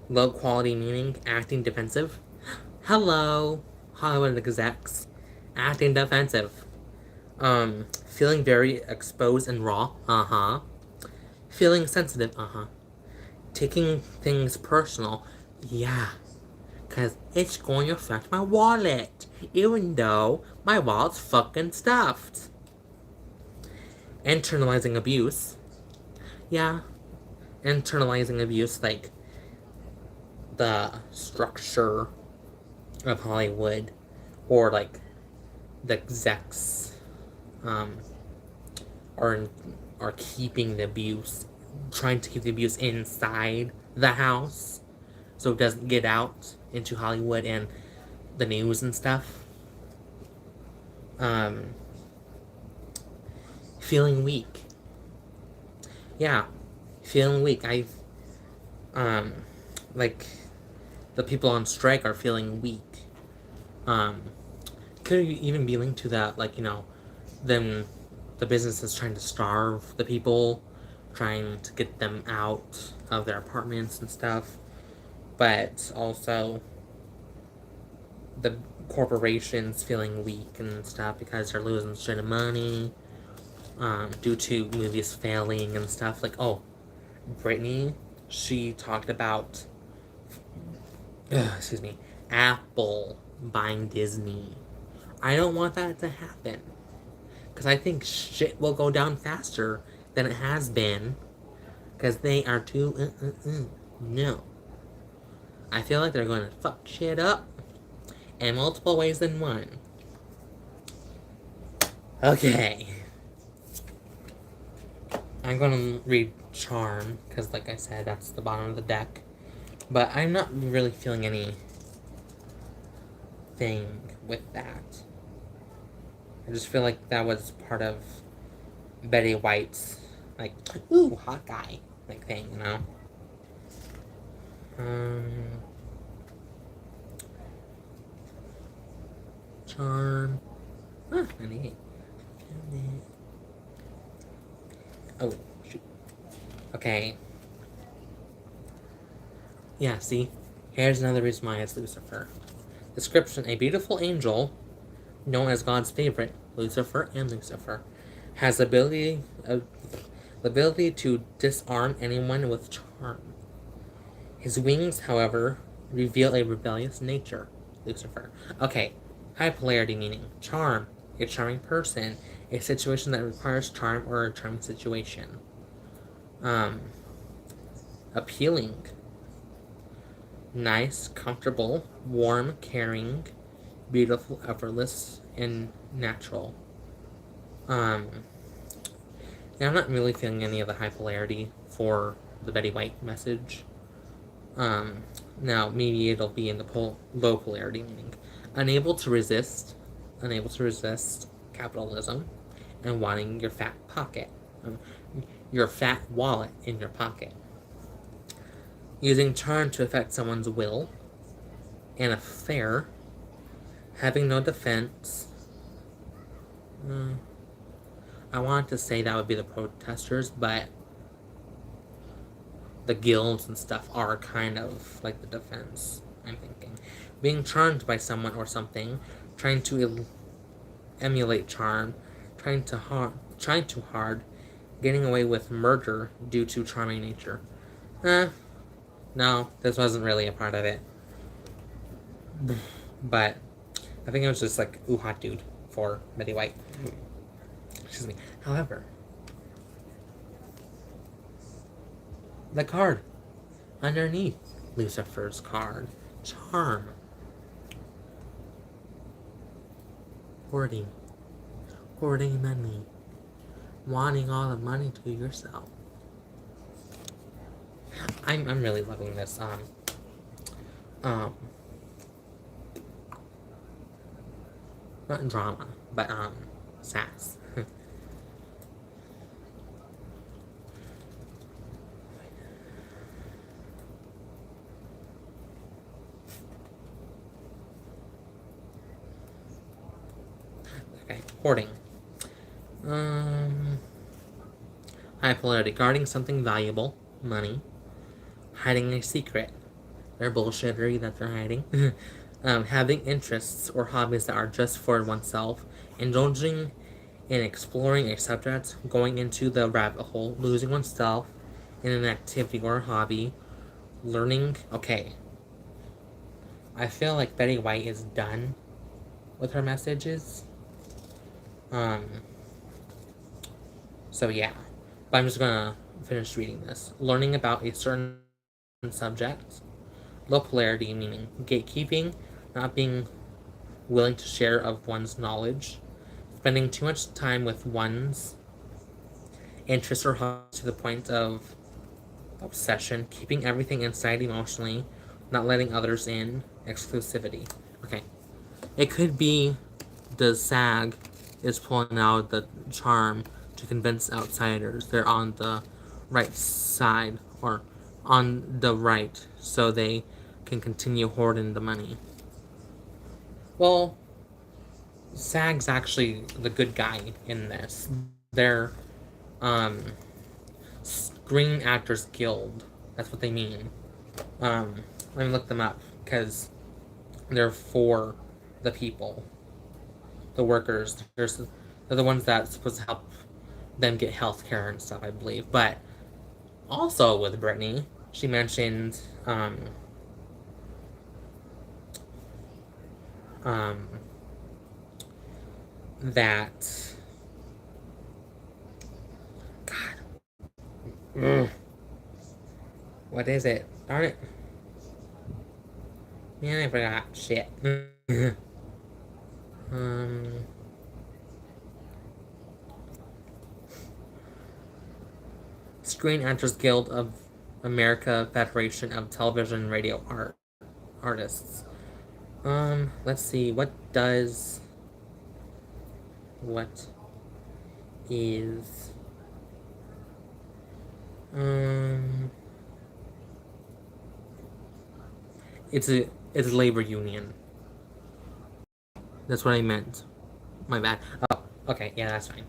Low quality meaning, acting defensive. Hello, Hollywood execs. Acting defensive. Feeling very exposed and raw. Uh-huh. Feeling sensitive. Uh-huh. Taking things personal. Yeah. Because it's going to affect my wallet. Even though my wallet's fucking stuffed. Internalizing abuse. Yeah. Internalizing abuse, like the structure of Hollywood, or like the execs are are keeping the abuse, trying to keep the abuse inside the house so it doesn't get out into Hollywood and the news and stuff. Feeling weak. Yeah, feeling weak. Like the people on strike are feeling weak. Could even be linked to that, like, them, the businesses trying to starve the people, trying to get them out of their apartments and stuff, but also the corporations feeling weak and stuff because they're losing shit of money, due to movies failing and stuff. Like, oh, Britney, she talked about, excuse me, Apple buying Disney. I don't want that to happen. Because I think shit will go down faster than it has been. Because they are too, no. I feel like they're going to fuck shit up in multiple ways than one. Okay. I'm going to read Charm, because like I said, that's the bottom of the deck. But I'm not really feeling anything with that. I just feel like that was part of Betty White's, like, ooh, hot guy, like, thing, Charm. 98. Oh, shoot. Okay. Yeah, see? Here's another reason why it's Lucifer. Description: a beautiful angel, known as God's favorite, Lucifer and Lucifer, has the ability to disarm anyone with charm. His wings, however, reveal a rebellious nature, Lucifer. Okay, high polarity meaning charm, a charming person, a situation that requires charm or a charming situation. Appealing, nice, comfortable, warm, caring, beautiful, effortless, and natural. Now I'm not really feeling any of the high polarity for the Betty White message. Now maybe it'll be in the low polarity meaning unable to resist capitalism and wanting your fat pocket, your fat wallet in your pocket. Using charm to affect someone's will, an affair, having no defense, I want to say that would be the protesters, but the guilds and stuff are kind of like the defense, I'm thinking. Being charmed by someone or something, trying to emulate charm, trying too hard, getting away with murder due to charming nature. No, this wasn't really a part of it. But I think it was just like, ooh, hot dude for Betty White. Excuse me. However, the card underneath Lucifer's card, charm, hoarding, hoarding money, wanting all the money to yourself. I'm really loving this. Not drama, but sass. Okay, hoarding. High polarity, guarding something valuable, money, hiding a secret, they're bullshittery that they're hiding. Having interests or hobbies that are just for oneself, indulging in exploring a subject, going into the rabbit hole, losing oneself in an activity or a hobby, learning. Okay, I feel like Betty White is done with her messages. So yeah, but I'm just gonna finish reading this. Learning about a certain subject. Low polarity, meaning gatekeeping, not being willing to share of one's knowledge, spending too much time with one's interests or hobbies to the point of obsession, keeping everything inside emotionally, not letting others in, exclusivity. Okay. It could be the SAG is pulling out the charm to convince outsiders they're on the right side or on the right so they can continue hoarding the money. Well, SAG's actually the good guy in this. They're Screen Actors Guild. That's what they mean. Let me look them up because they're for the people, the workers. They're the ones that's supposed to help them get health care and stuff, I believe. But also with Brittany, she mentioned that God, what is it? Darn it! Man, I forgot. Shit. Screen Actors Guild of America, Federation of Television and Radio Artists. Let's see. What is it's a labor union. That's what I meant. My bad. Oh, okay, yeah, that's fine.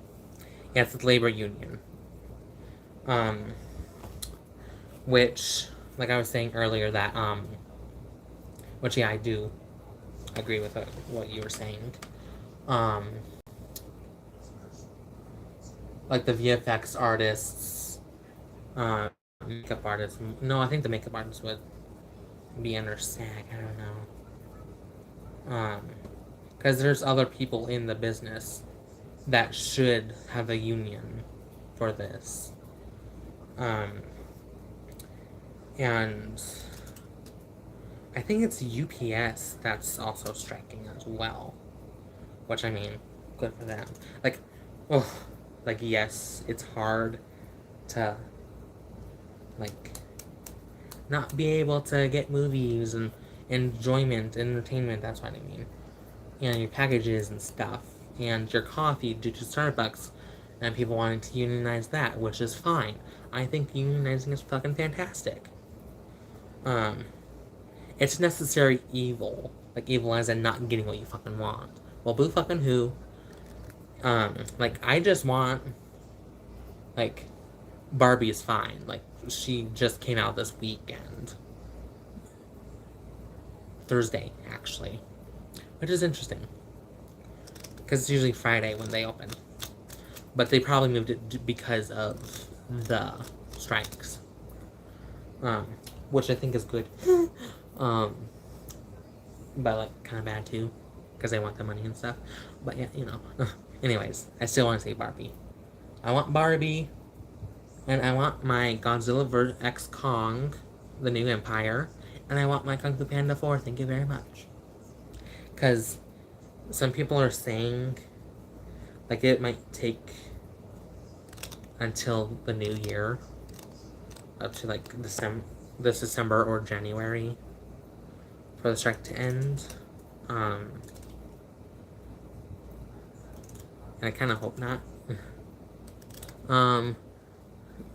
Yeah, it's a labor union. Which, like I was saying earlier, that which yeah, I do agree with what you were saying. Like the VFX artists, makeup artists. No, I think the makeup artists would be under SAG. I don't know. Because there's other people in the business that should have a union for this. And I think it's UPS that's also striking as well. Which, I mean, good for them. Like, oh, like, yes, it's hard to, like, not be able to get movies and enjoyment, entertainment, that's what I mean. And your packages and stuff. And your coffee due to Starbucks. And people wanting to unionize that, which is fine. I think unionizing is fucking fantastic. It's necessary evil. Like evil as in not getting what you fucking want. Well, boo fucking who. Like, I just want, like, Barbie is fine. Like, she just came out this weekend. Thursday, actually. Which is interesting. Because it's usually Friday when they open. But they probably moved it because of the strikes. Um, which I think is good. um, but, like, kind of bad, too. Because they want the money and stuff. But, yeah, you know. Anyways, I still want to say Barbie. I want Barbie. And I want my Godzilla vs. X Kong, the new Empire. And I want my Kung Fu Panda 4. Thank you very much. Because some people are saying, like, it might take until the new year, up to, like, this December or January, for the strike to end. And I kind of hope not.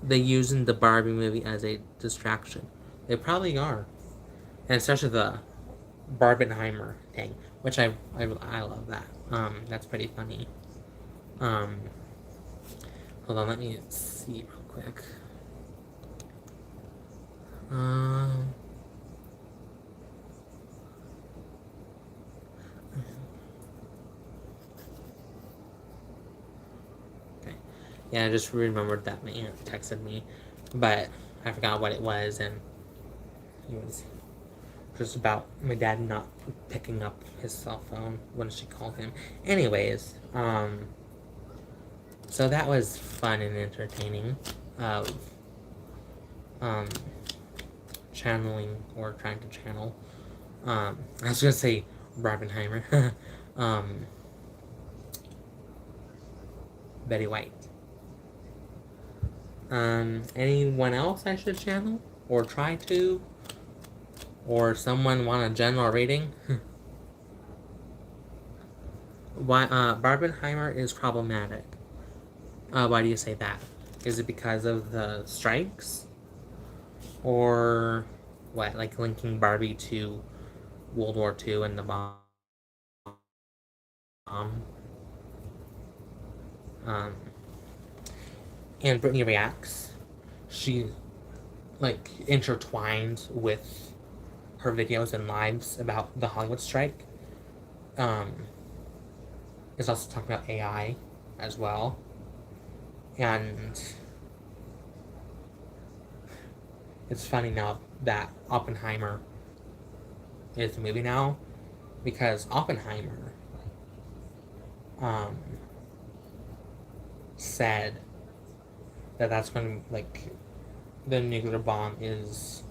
They using the Barbie movie as a distraction. They probably are. And especially the Barbenheimer thing, which I love that. That's pretty funny. Hold on, let me see real quick. Okay. Yeah, I just remembered that my aunt texted me, but I forgot what it was, and it was just about my dad not picking up his cell phone when she called him. Anyways, so that was fun and entertaining of channeling or trying to channel. I was gonna say Barbenheimer. Betty White. Anyone else I should channel or try to, or someone want a general rating? Why Barbenheimer is problematic? Why do you say that? Is it because of the strikes, or what? Like linking Barbie to World War II and the bomb? And Brittany reacts. She like intertwined with her videos and lives about the Hollywood strike. Is also talking about AI as well. And it's funny now that Oppenheimer is the movie now, because Oppenheimer said that that's when, like, the nuclear bomb is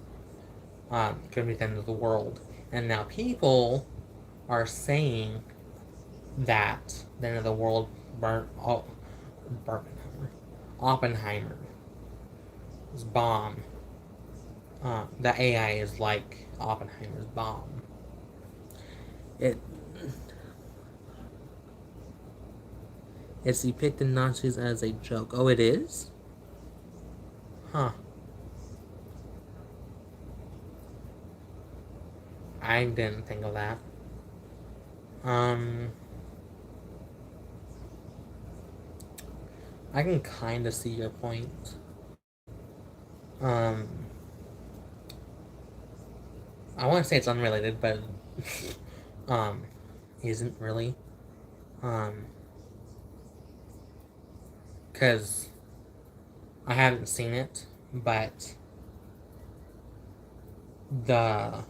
going to be the end of the world. And now people are saying that the end of the world, Oppenheimer's bomb, the AI is like Oppenheimer's bomb. It's depicted Nazis as a joke. Oh, it is? Huh. I didn't think of that. I can kind of see your point. I want to say it's unrelated, but isn't really. Because I haven't seen it, but the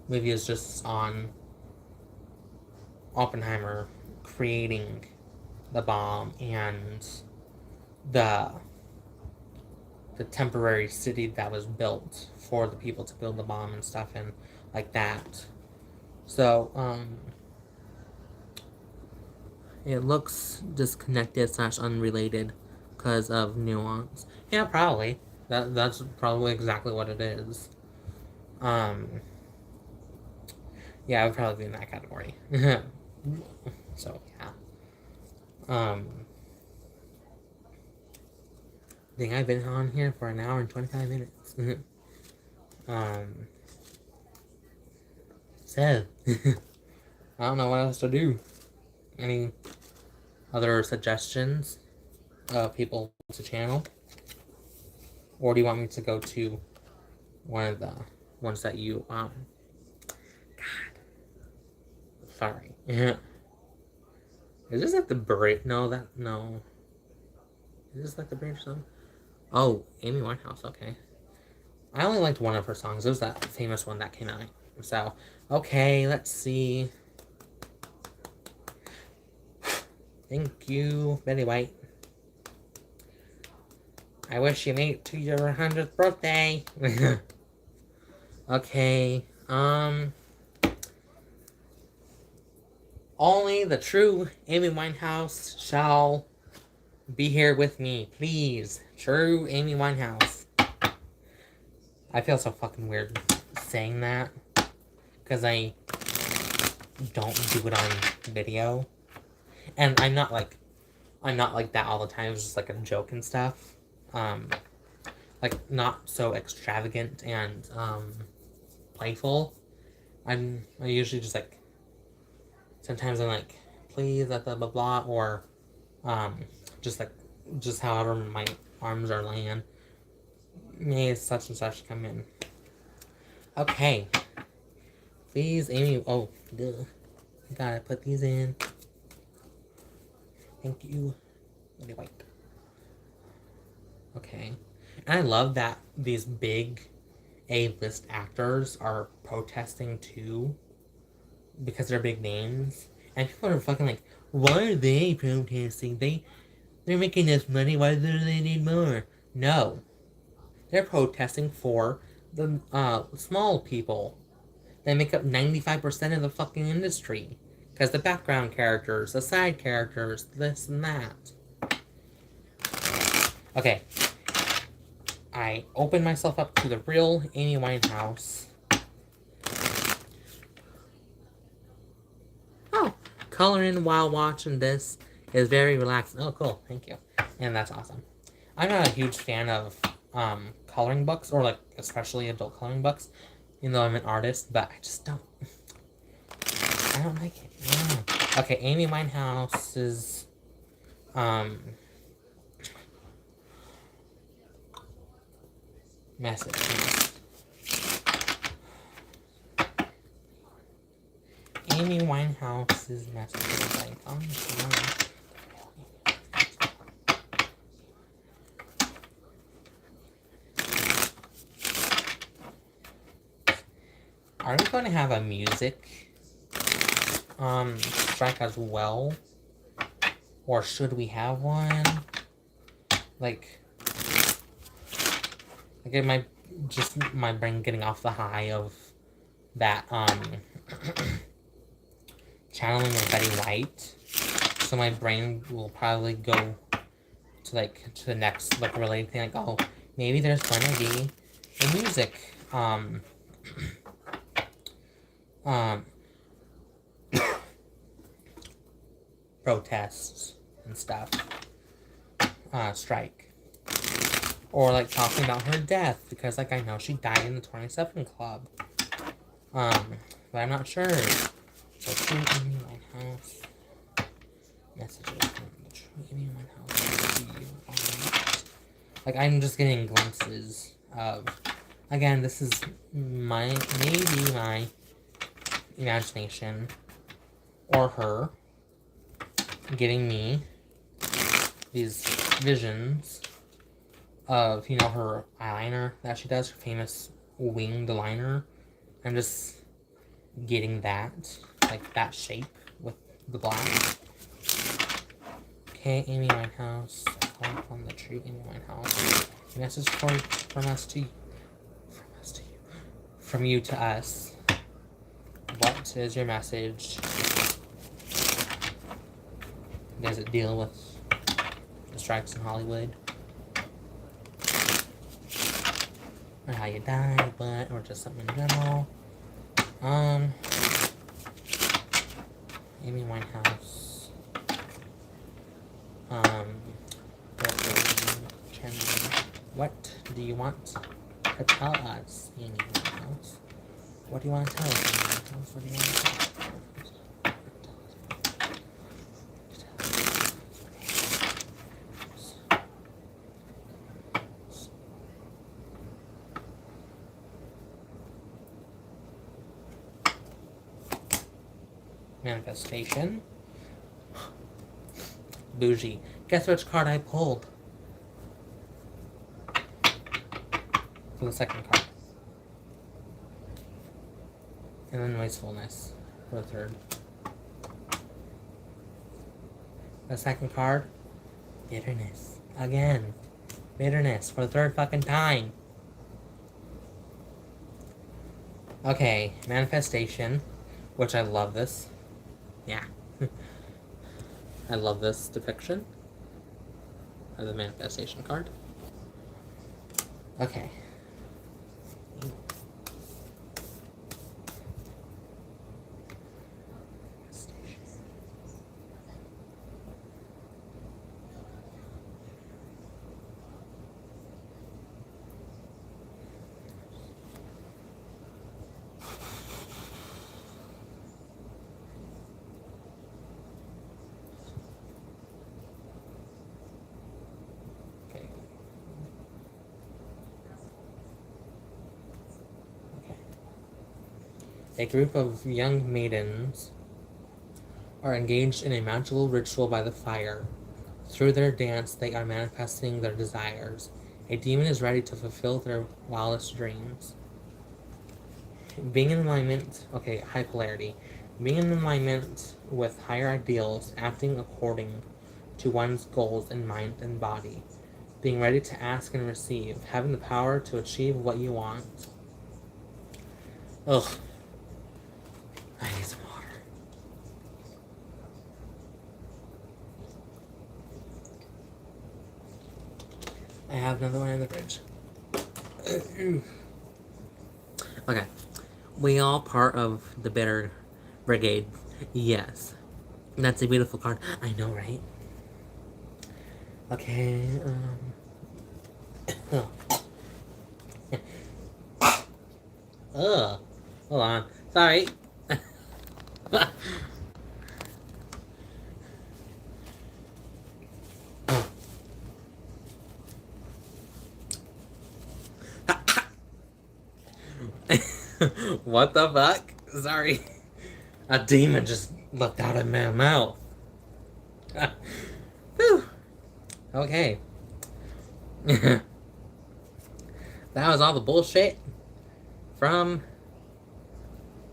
movie is just on Oppenheimer creating the bomb and the temporary city that was built for the people to build the bomb and stuff and like that. So it looks disconnected / unrelated because of nuance. Yeah, probably. That's probably exactly what it is. Yeah, I would probably be in that category. So yeah. I think I've been on here for an hour and 25 minutes. So I don't know what else to do. Any other suggestions of people to channel? Or do you want me to go to one of the ones that you, God. Sorry. Is this like the bridge? No, no. Is this like the bridge song? Oh, Amy Winehouse, okay. I only liked one of her songs. It was that famous one that came out. So, okay, let's see. Thank you, Betty White. I wish you made it to your 100th birthday. Okay, only the true Amy Winehouse shall be here with me, please. True Amy Winehouse. I feel so fucking weird saying that, because I don't do it on video. And I'm not like that all the time. It's just like a joke and stuff. Like not so extravagant and playful. I usually just like, sometimes I'm like, please, blah blah blah, or just however my arms are laying. May such and such come in. Okay. Please, Amy. Oh, duh. I gotta put these in. Thank you. Really white. Okay. And I love that these big A-list actors are protesting too, because they're big names. And people are fucking like, why are they protesting? They're making this money. Why do they need more? No. They're protesting for the small people. They make up 95% of the fucking industry. Because the background characters, the side characters, this and that. Okay. I opened myself up to the real Amy Winehouse. Oh, coloring while watching this is very relaxing. Oh, cool. Thank you. And that's awesome. I'm not a huge fan of coloring books, or like especially adult coloring books, even though I'm an artist, but I just don't. I don't like it. Yeah. Okay, Amy Winehouse's message. Amy Winehouse's message is like, oh, are we going to have a music strike as well? Or should we have one? Like it might just my brain getting off the high of that channeling of Betty White. So my brain will probably go to the next related thing, like, oh, maybe there's gonna be a music protests and stuff, strike, or like talking about her death, because like I know she died in the 27 Club, but I'm not sure. So true Amy Winehouse messages from the true Amy Winehouse to you. Like I'm just getting glimpses of. Again, this is maybe my imagination, or her giving me these visions of, you know, her eyeliner that she does, her famous winged liner. I'm just getting that, like that shape with the black. Okay, Amy Winehouse, calling from the true Amy Winehouse. Message from us to you. From you to us. What is your message? Does it deal with the strikes in Hollywood? Or how you died, but, or just something in general? Amy Winehouse. What do you want to tell us, Amy Winehouse? What do you want to tell us, Amy Winehouse? What do you want to tell us? manifestation. Bougie. Guess which card I pulled for the second card. And then wastefulness for the third. The second card, bitterness. Again. Bitterness for the third fucking time. Okay, manifestation, which I love this. Yeah. I love this depiction of the manifestation card. Okay. A group of young maidens are engaged in a magical ritual by the fire. Through their dance, they are manifesting their desires. A demon is ready to fulfill their wildest dreams. Being in alignment, high polarity. Being in alignment with higher ideals, acting according to one's goals in mind and body. Being ready to ask and receive, having the power to achieve what you want. Ugh. I need some water. I have another one in the fridge. Okay. We all part of the bitter brigade. Yes. That's a beautiful card. I know, right? Okay, Ugh. Hold on. Sorry. What the fuck? Sorry. A demon just leapt out of my mouth. Whew. Okay. That was all the bullshit from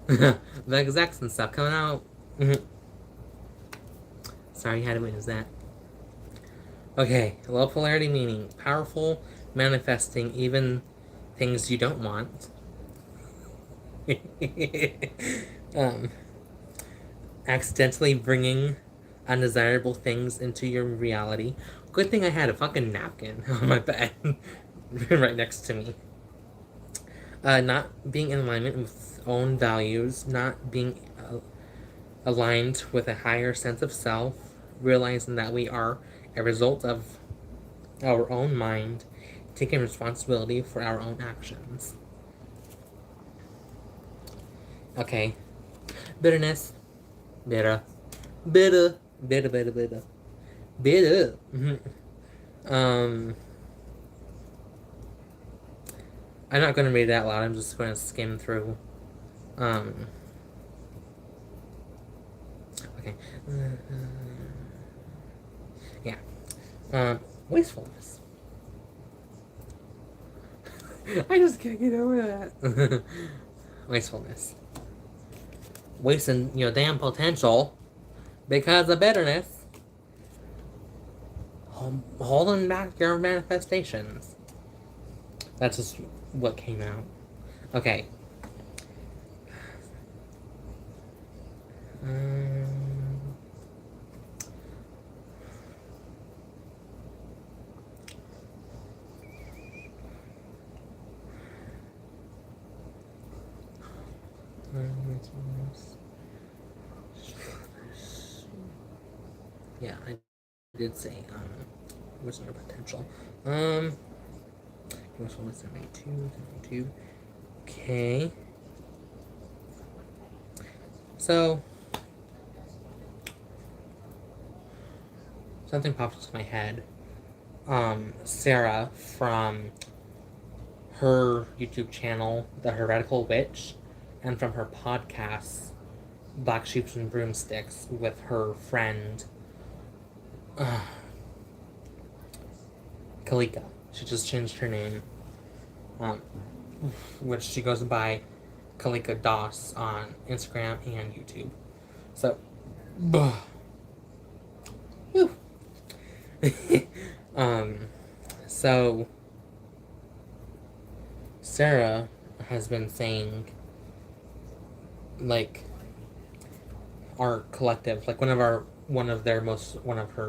the execs and stuff coming out. Sorry, you had to witness that. Okay, low polarity meaning powerful, manifesting even things you don't want. Accidentally bringing undesirable things into your reality. Good thing I had a fucking napkin on my bed right next to me. Not being in alignment with own values, not being aligned with a higher sense of self, realizing that we are a result of our own mind, taking responsibility for our own actions. Okay. Bitterness. Bitter. Bitter. Bitter, bitter, bitter. Bitter. I'm not going to read it out loud. I'm just going to skim through. Okay. Yeah. Wastefulness. I just can't get over that. Wastefulness. Wasting your damn potential because of bitterness. Holding back your manifestations. That's just what came out. Okay. Yeah, I did say, what's your potential? What's 72. Okay. So, something popped into my head. Sarah from her YouTube channel, The Heretical Witch, and from her podcast, Black Sheep and Broomsticks with her friend Kalika. She just changed her name, um, which she goes by Kalika Doss on Instagram and YouTube. So, um, so Sarah has been saying, like, our collective, like one of her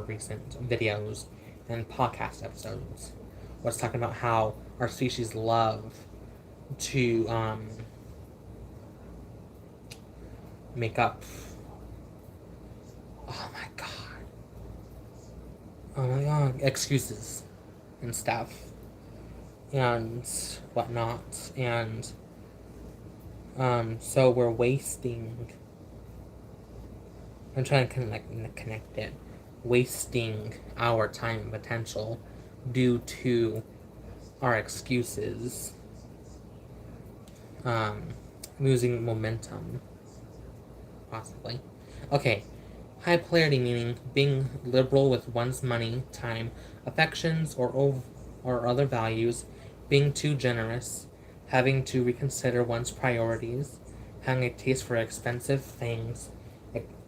recent videos and podcast episodes was talking about how our species love to make up. Oh my god, excuses and stuff and whatnot, and so we're wasting. I'm trying to connect it. Wasting our time and potential due to our excuses. Losing momentum, possibly. Okay, high polarity meaning being liberal with one's money, time, affections, or other values, being too generous, having to reconsider one's priorities, having a taste for expensive things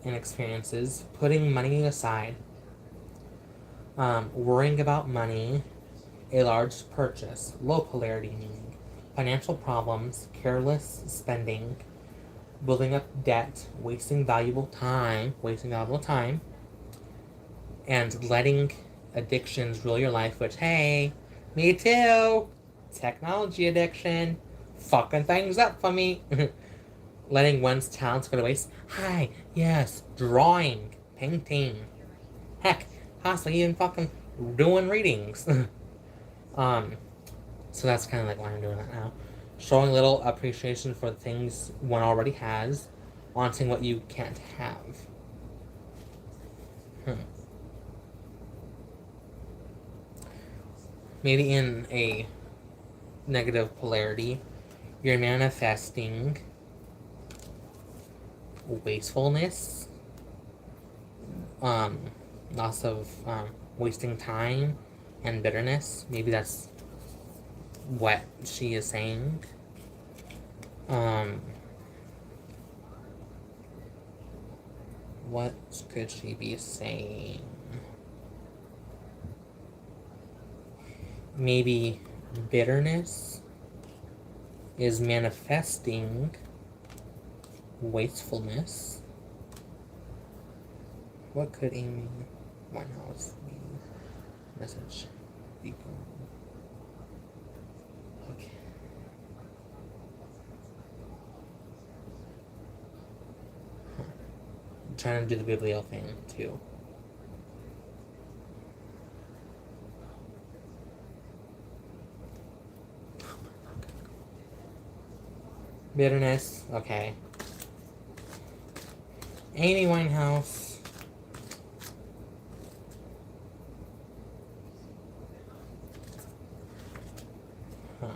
and experiences, putting money aside, worrying about money, a large purchase, low polarity meaning, financial problems, careless spending, building up debt, wasting valuable time, and letting addictions rule your life, which, hey, me too, technology addiction, fucking things up for me. Letting one's talents go to waste. Hi, yes, drawing, painting, heck, possibly even fucking doing readings. So that's kind of like why I'm doing that now. Showing little appreciation for things one already has, wanting what you can't have. Maybe in a negative polarity, you're manifesting wastefulness, lots of wasting time and bitterness. Maybe that's what she is saying. What could she be saying? Maybe bitterness is manifesting wastefulness. What could Amy Winehouse be? Message. Okay. I'm trying to do the Biblio thing too. Bitterness. Okay. Amy Winehouse. Huh.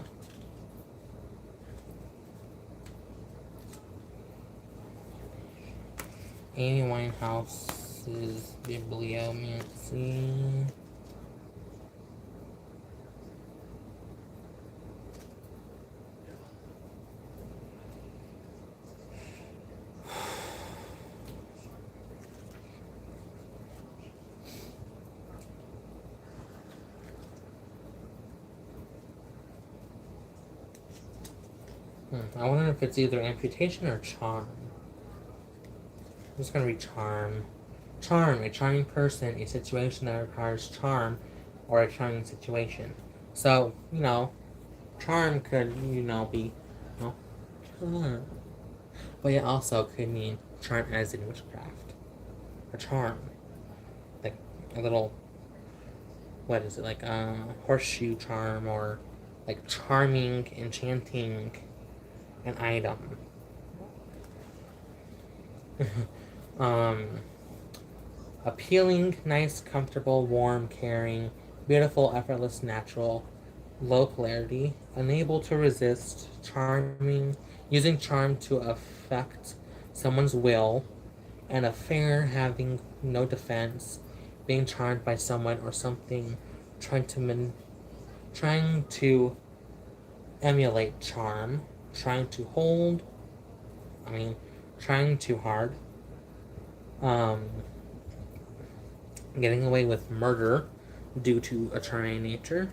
Amy Winehouse's bibliomancy. I wonder if it's either amputation or charm. I'm just gonna read charm. Charm, a charming person, a situation that requires charm, or a charming situation. So, charm could, be, charm. But it also could mean charm as in witchcraft. A charm. Like a little, what is it, like a horseshoe charm, or like charming, enchanting an item. Appealing, nice, comfortable, warm, caring, beautiful, effortless, natural, low polarity, unable to resist, charming, using charm to affect someone's will, an affair having no defense, being charmed by someone or something, trying to emulate charm, trying to hold, trying too hard, um, getting away with murder due to a charming nature.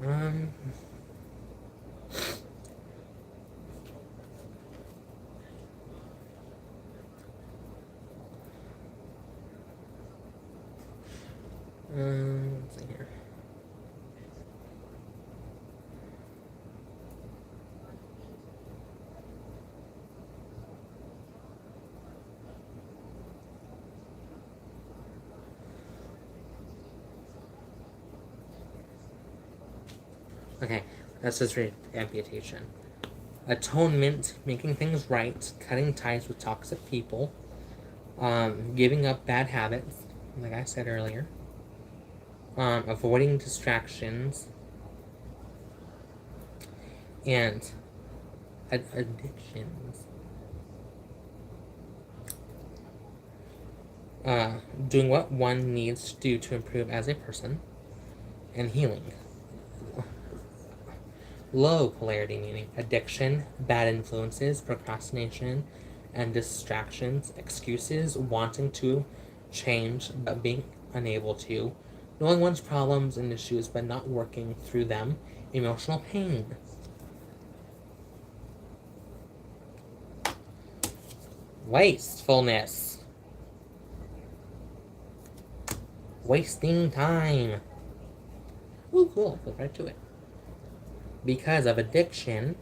Um, let's see here. Okay, let's just read amputation. Atonement, making things right, cutting ties with toxic people, giving up bad habits, like I said earlier, avoiding distractions, and addictions. Doing what one needs to do to improve as a person, and healing. Low polarity meaning addiction, bad influences, procrastination, and distractions, excuses, wanting to change but being unable to, knowing one's problems and issues but not working through them, emotional pain. Wastefulness. Wasting time. Ooh, cool. Flip right to it. Because of addiction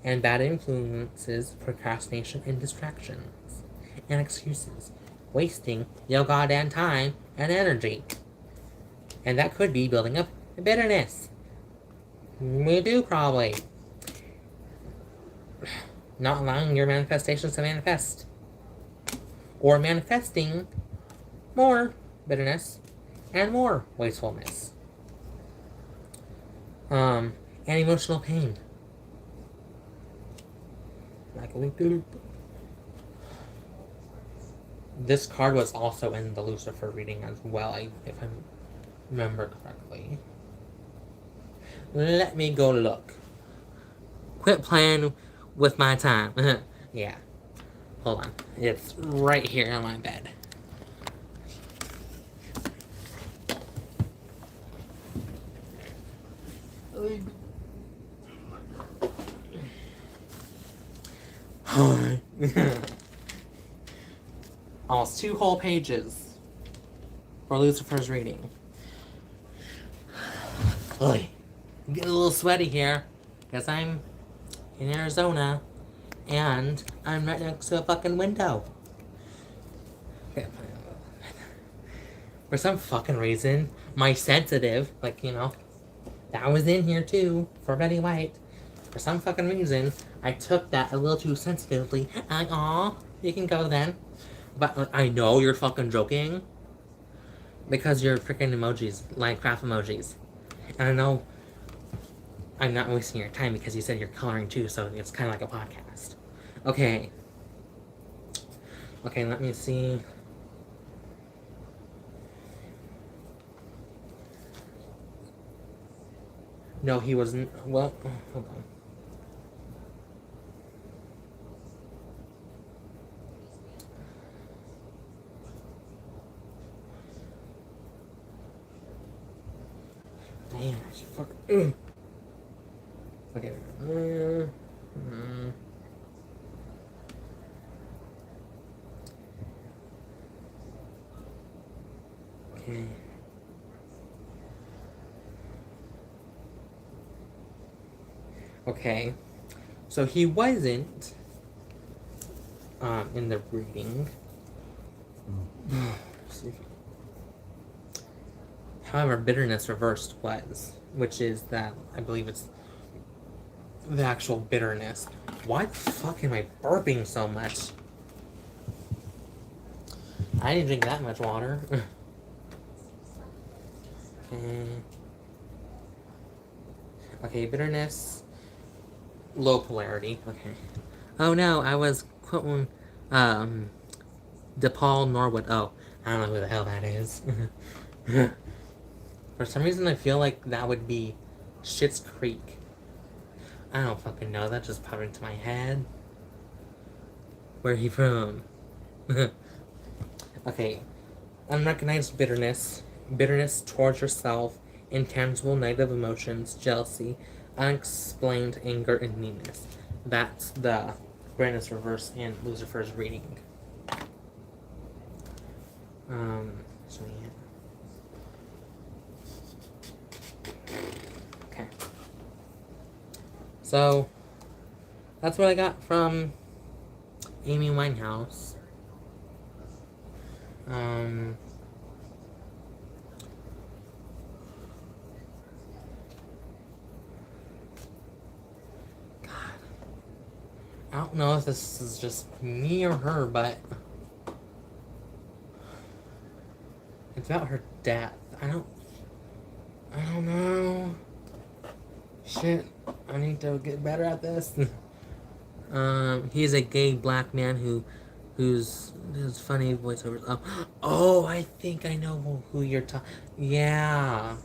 and bad influences, procrastination, and distractions, and excuses. Wasting your goddamn time and energy. And that could be building up bitterness. We do, probably. Not allowing your manifestations to manifest. Or manifesting more bitterness and more wastefulness. And emotional pain. Like a loop. This card was also in the Lucifer reading as well, if I remember correctly. Let me go look. Quit playing with my time. Yeah. Hold on. It's right here on my bed. Almost 2 whole pages for Lucifer's reading. Oy. I'm getting a little sweaty here because I'm in Arizona and I'm right next to a fucking window. For some fucking reason, my sensitive, that was in here too for Betty White. For some fucking reason, I took that a little too sensitively. I'm like, aw, you can go then. But I know you're fucking joking. Because you're freaking emojis, Minecraft emojis. And I know I'm not wasting your time because you said you're coloring too, so it's kind of like a podcast. Okay. Okay, let me see. No, he wasn't. Well, hold on. Damn, fuck. Okay. Okay. Okay. So he wasn't in the reading. However, bitterness reversed was, which is that I believe it's the actual bitterness. Why the fuck am I burping so much? I didn't drink that much water. Okay, bitterness, low polarity. Okay. Oh no, I was What one? Um, DePaul Norwood. Oh, I don't know who the hell that is. For some reason, I feel like that would be Schitt's Creek. I don't fucking know. That just popped into my head. Where he from? Okay. Unrecognized bitterness. Bitterness towards yourself. Intangible negative emotions. Jealousy. Unexplained anger and neediness. That's the Brandon's reverse and Lucifer's reading. So yeah. Okay. So that's what I got from Amy Winehouse. God, I don't know if this is just me or her, but it's about her death. I don't know. Shit, I need to get better at this. He's a gay black man who's his funny voiceovers. Oh, I think I know who you're talking. Yeah,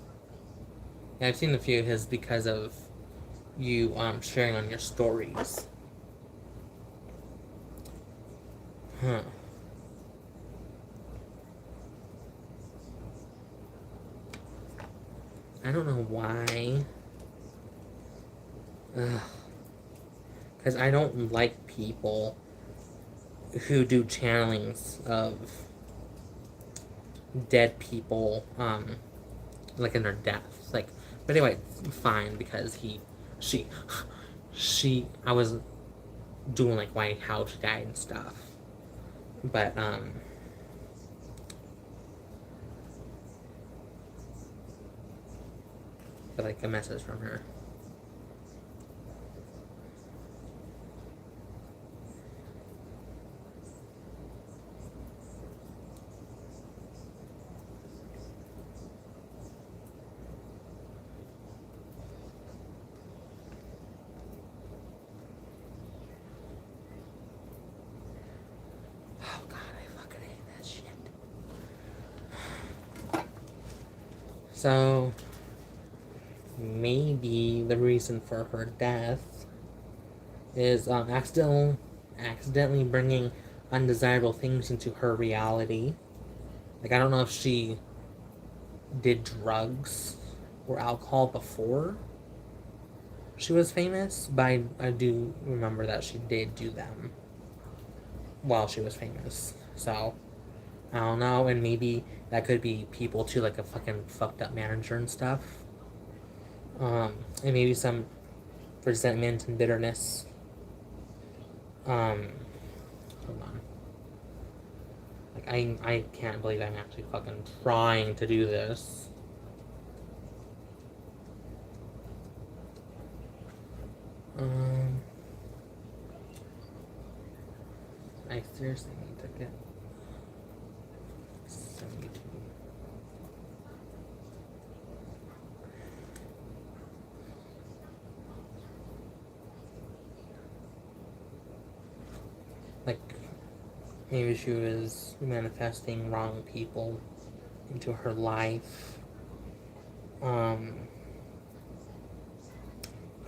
I've seen a few of his because of you sharing on your stories. Huh. I don't know why. Because I don't like people who do channelings of dead people, like in their deaths. Like, but anyway, fine because I was doing like why how she died and stuff. But like a message from her. Oh god, I fucking hate that shit. So maybe the reason for her death is accidentally bringing undesirable things into her reality. Like I don't know if she did drugs or alcohol before she was famous, but I do remember that she did do them while she was famous. So I don't know, and maybe that could be people too, like a fucking fucked up manager and stuff. And maybe some resentment and bitterness. Hold on. Like I can't believe I'm actually fucking trying to do this. I seriously need to get 72. Like, maybe she was manifesting wrong people into her life.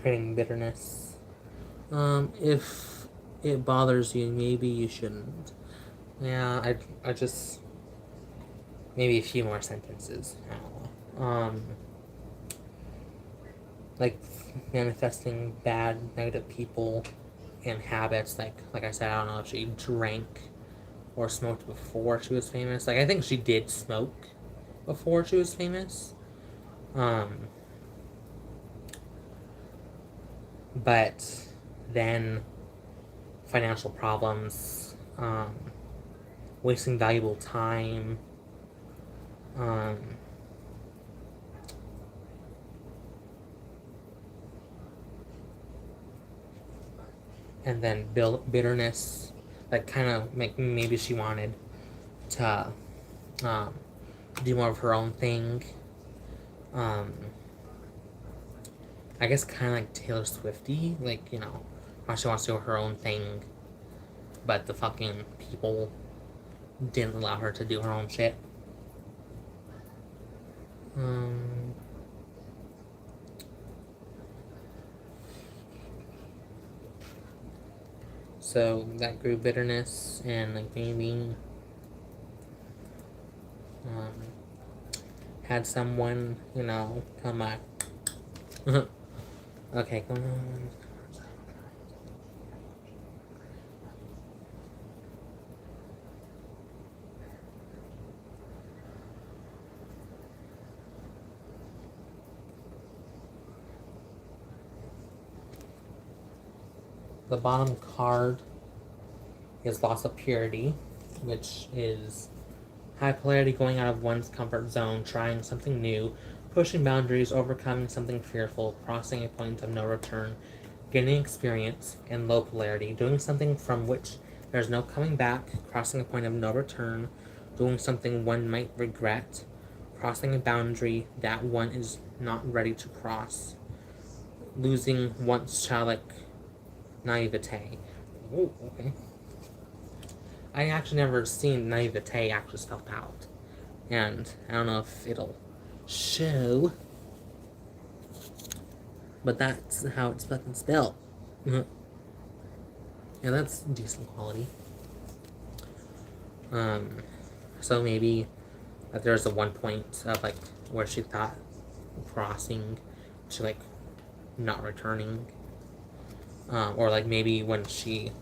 Creating bitterness. If it bothers you, maybe you shouldn't. Yeah, I just maybe a few more sentences. I don't know. Like manifesting bad, negative people and habits. Like I said, I don't know if she drank or smoked before she was famous. Like I think she did smoke before she was famous. But then financial problems, wasting valuable time, and then bitterness, like kind of like maybe she wanted to do more of her own thing. I guess kind of like Taylor Swifty, like how she wants to do her own thing. but the fucking people didn't allow her to do her own shit. So that grew bitterness and like maybe had someone, come back. Okay, come on. The bottom card is loss of purity, which is high polarity, going out of one's comfort zone, trying something new, pushing boundaries, overcoming something fearful, crossing a point of no return, gaining experience, and low polarity, doing something from which there's no coming back, crossing a point of no return, doing something one might regret, crossing a boundary that one is not ready to cross, losing one's childlike naivete. Oh, okay. I actually never seen naivete actually spelled out. And I don't know if it'll show. But that's how it's fucking spelled. Yeah, that's decent quality. So maybe that there's a one point of like where she thought crossing, she like not returning. Or like maybe when she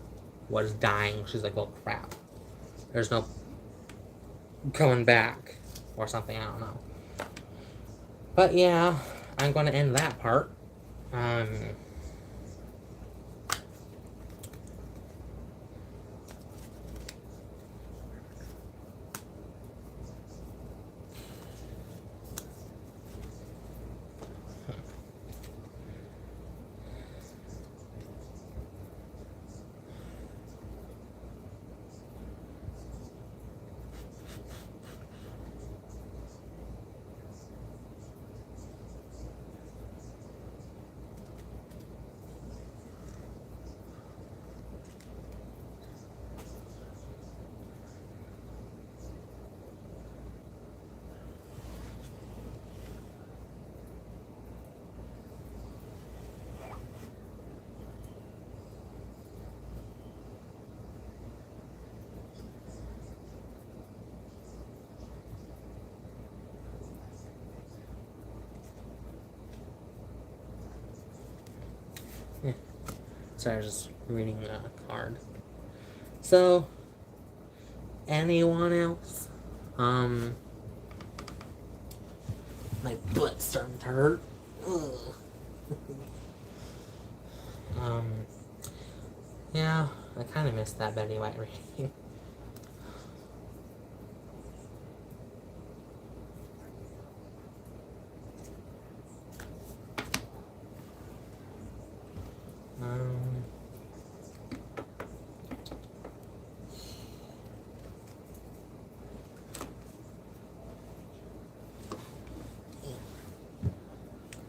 was dying, she's like, well, crap. There's no coming back or something, I don't know. But yeah, I'm going to end that part. Sorry, I was just reading a card. So, anyone else? My butt's starting to hurt. Yeah, I kind of missed that Betty White reading.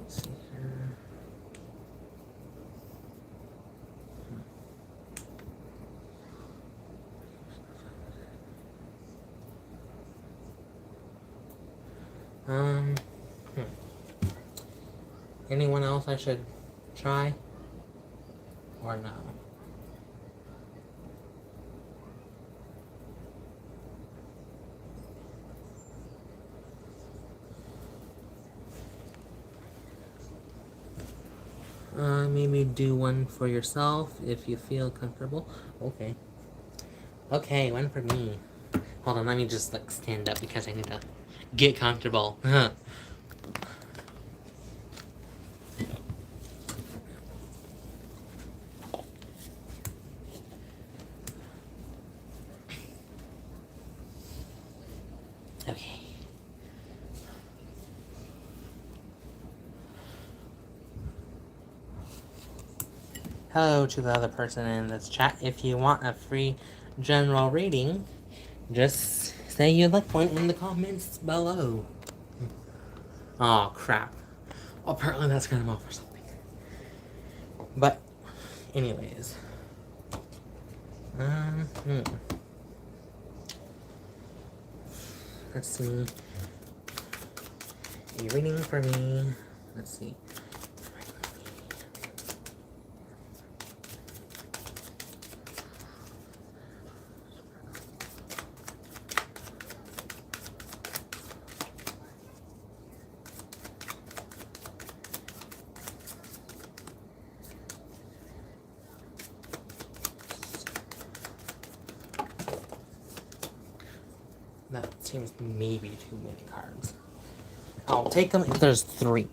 Let's see here. Anyone else I should try? Or no? Maybe do one for yourself if you feel comfortable. Okay. Okay, one for me. Hold on, let me just like stand up because I need to get comfortable. Okay. Hello to the other person in this chat. If you want a free general reading, just say you'd like one in the comments below. Oh, crap. Apparently that's gonna come off or something. But, anyways. Hmm. Let's see. Are you reading for me? Let's see. That seems maybe too many cards. I'll take them if there's 3.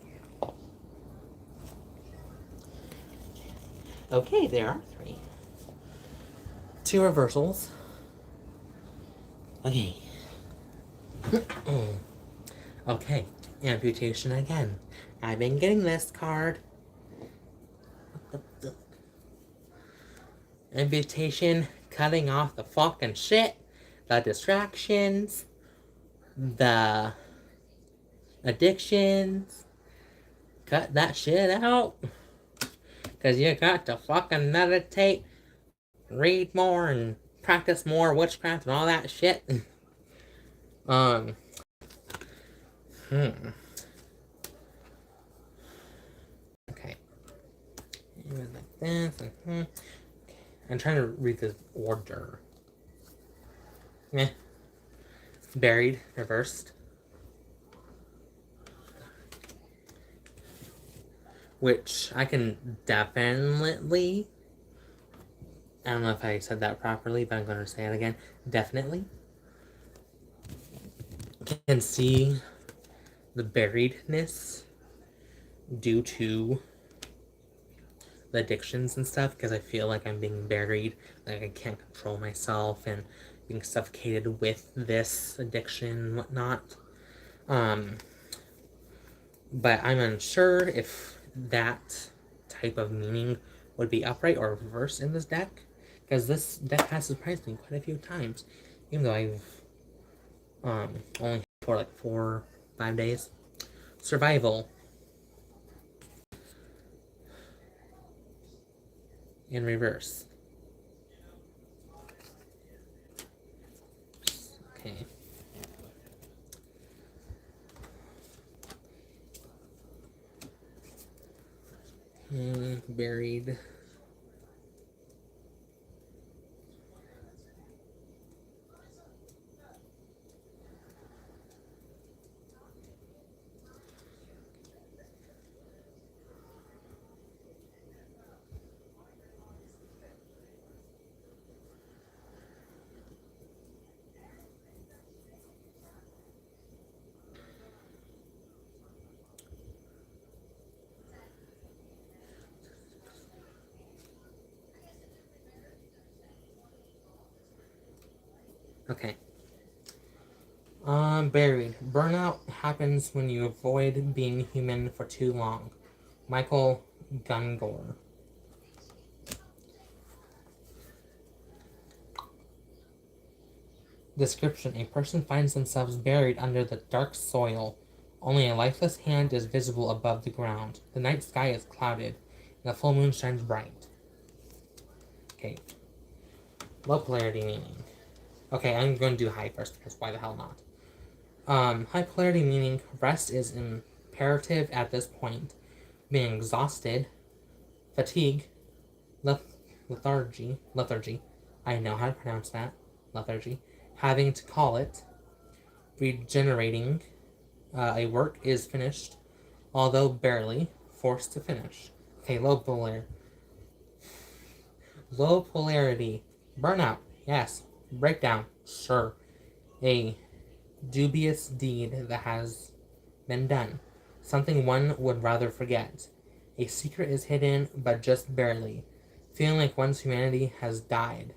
Okay, there are 3. 2 reversals. Okay. Okay, amputation again. I've been getting this card. Amputation, cutting off the fucking shit, the distractions, the addictions. Cut that shit out. Because you got to fucking meditate, read more, and practice more witchcraft and all that shit. um. Okay. It was like this. I'm trying to read this order. Buried, reversed. Which I can definitely. I don't know if I said that properly, but I'm going to say it again. Definitely. Can see the buriedness due to the addictions and stuff, because I feel like I'm being buried, like I can't control myself and being suffocated with this addiction and whatnot. But I'm unsure if that type of meaning would be upright or reversed in this deck, because this deck has surprised me quite a few times, even though I've only for like 4-5 days. Survival. In reverse. Okay. Buried. Okay. Buried. Burnout happens when you avoid being human for too long. Michael Gungor. Description. A person finds themselves buried under the dark soil. Only a lifeless hand is visible above the ground. The night sky is clouded, and the full moon shines bright. Okay. Low polarity meaning. Okay, I'm going to do high first, because why the hell not? High polarity meaning rest is imperative at this point. Being exhausted, fatigue, lethargy, I know how to pronounce that, lethargy, having to call it, regenerating, a work is finished, although barely, forced to finish. Okay, low polarity, burnout, yes, breakdown, sure, a dubious deed that has been done, something one would rather forget. A secret is hidden, but just barely, feeling like one's humanity has died.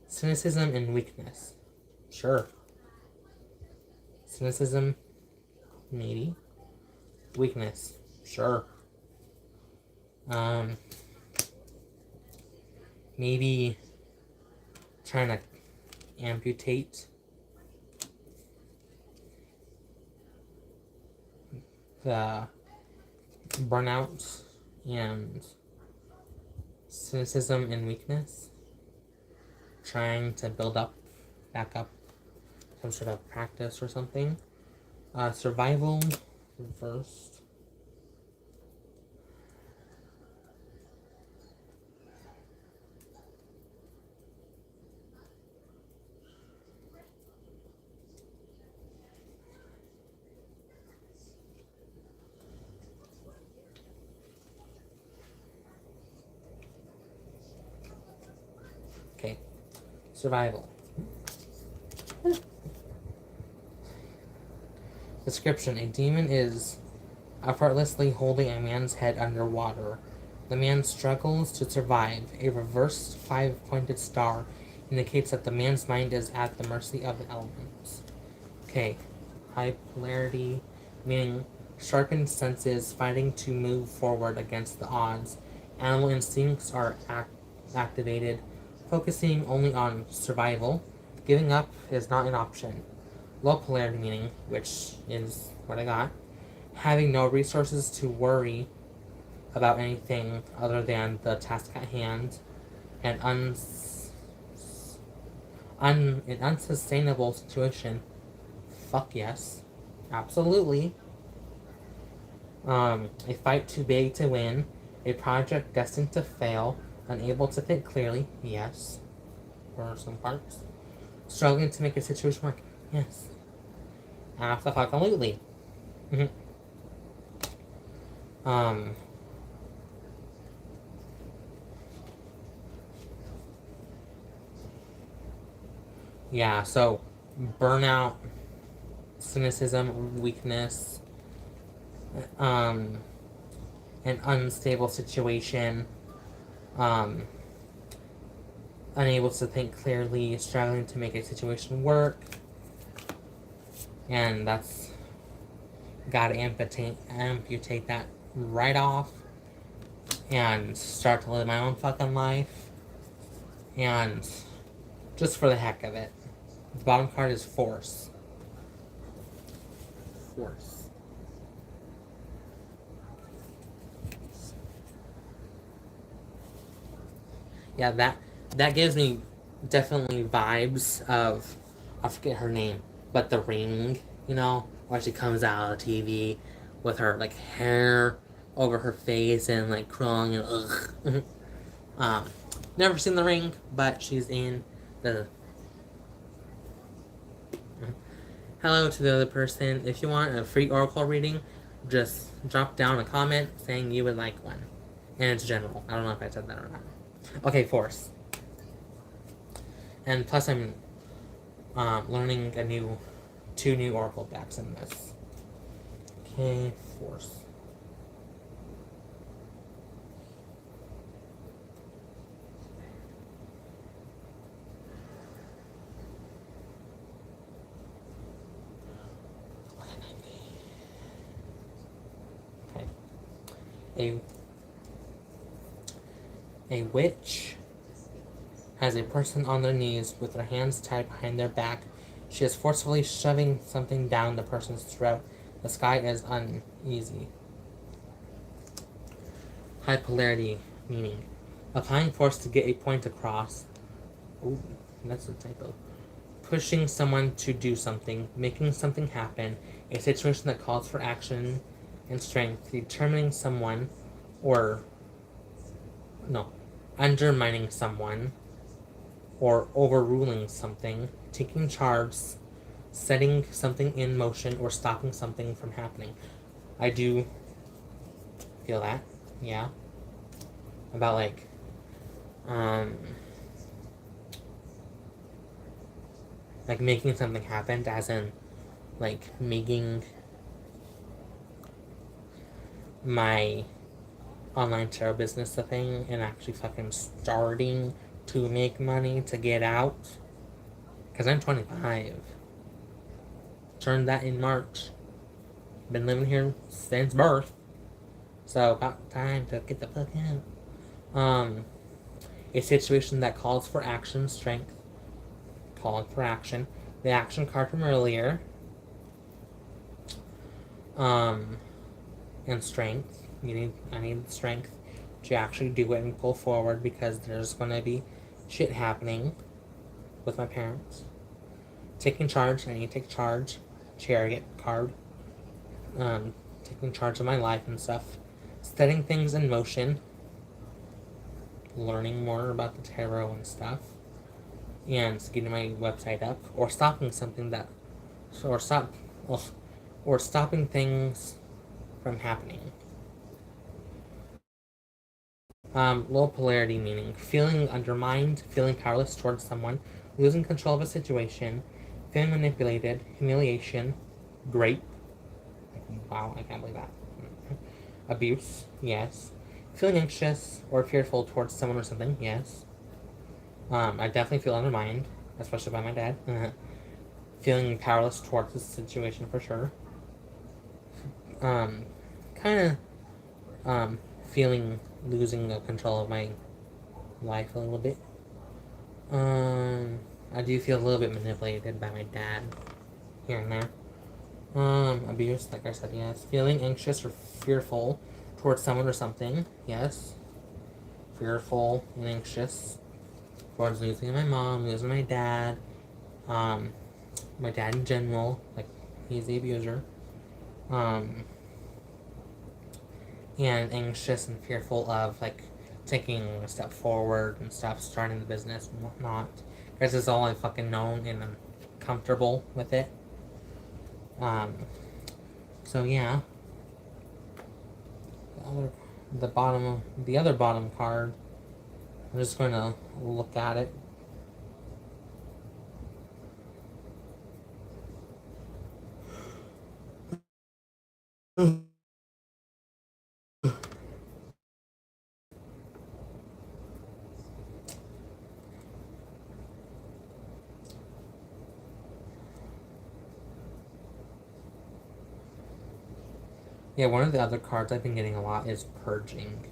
Cynicism and weakness. Sure. Cynicism, maybe. Weakness. Sure. Maybe trying to amputate the burnout and cynicism and weakness, trying to back up some sort of practice or something. Survival, reversed. Okay, survival. Description: a demon is effortlessly holding a man's head underwater. The man struggles to survive. A reversed five-pointed star indicates that the man's mind is at the mercy of the elements. Okay, high polarity, meaning sharpened senses fighting to move forward against the odds. Animal instincts are activated, focusing only on survival. Giving up is not an option. Low polarity, meaning, which is what I got, having no resources to worry about anything other than the task at hand, and an unsustainable situation. Fuck yes. Absolutely. A fight too big to win. A project destined to fail. Unable to think clearly. Yes. For some parts. Struggling to make a situation work. Yes. Absolutely. Yeah, so burnout, cynicism, weakness, an unstable situation, unable to think clearly, struggling to make a situation work, and that's gotta amputate that right off and start to live my own fucking life, and just for the heck of it. The bottom card is force. Force. Yeah, that gives me definitely vibes of, I forget her name, but The Ring, where she comes out of the TV with her like hair over her face and like crawling and ugh. Never seen The Ring, but she's in the. Hello to the other person. If you want a free oracle reading, just drop down a comment saying you would like one. And it's general. I don't know if I said that or not. Okay, force. And plus I'm learning two new oracle decks in this. Okay, force. Okay. A witch has a person on their knees with their hands tied behind their back. She is forcefully shoving something down the person's throat. The sky is uneasy. High polarity, meaning applying force to get a point across. Ooh, that's a typo. Pushing someone to do something, making something happen, a situation that calls for action and strength, determining someone, or undermining someone, or overruling something, taking charge, setting something in motion, or stopping something from happening. I do feel that, yeah. About like, like making something happen, as in, like making my online tarot business a thing and actually fucking starting to make money to get out. Because I'm 25. Turned that in March. Been living here since birth. So about time to get the fuck out. A situation that calls for action, strength. Calling for action. The action card from earlier. And strength. I need strength. to actually do it and go forward, because there's gonna be shit happening with my parents. Taking charge, I need to take charge. Chariot card. Taking charge of my life and stuff. Setting things in motion. Learning more about the tarot and stuff. And getting my website up. Or stopping something that. Or stopping things from happening. Low polarity meaning feeling undermined, feeling powerless towards someone, losing control of a situation, feeling manipulated, humiliation, grape. Wow, I can't believe that. Abuse, yes. Feeling anxious or fearful towards someone or something, yes. I definitely feel undermined, especially by my dad. Feeling powerless towards the situation for sure. Kind of, feeling losing the control of my life a little bit. I do feel a little bit manipulated by my dad here and there. Abuse, like I said, yes. Feeling anxious or fearful towards someone or something, yes. Fearful and anxious towards losing my mom, losing my dad, my dad in general, like he's the abuser. And anxious and fearful of like taking a step forward and stuff, starting the business and whatnot. Because it's all I fucking known and I'm comfortable with it. So yeah. The other bottom card. I'm just going to look at it. Yeah, one of the other cards I've been getting a lot is Purging.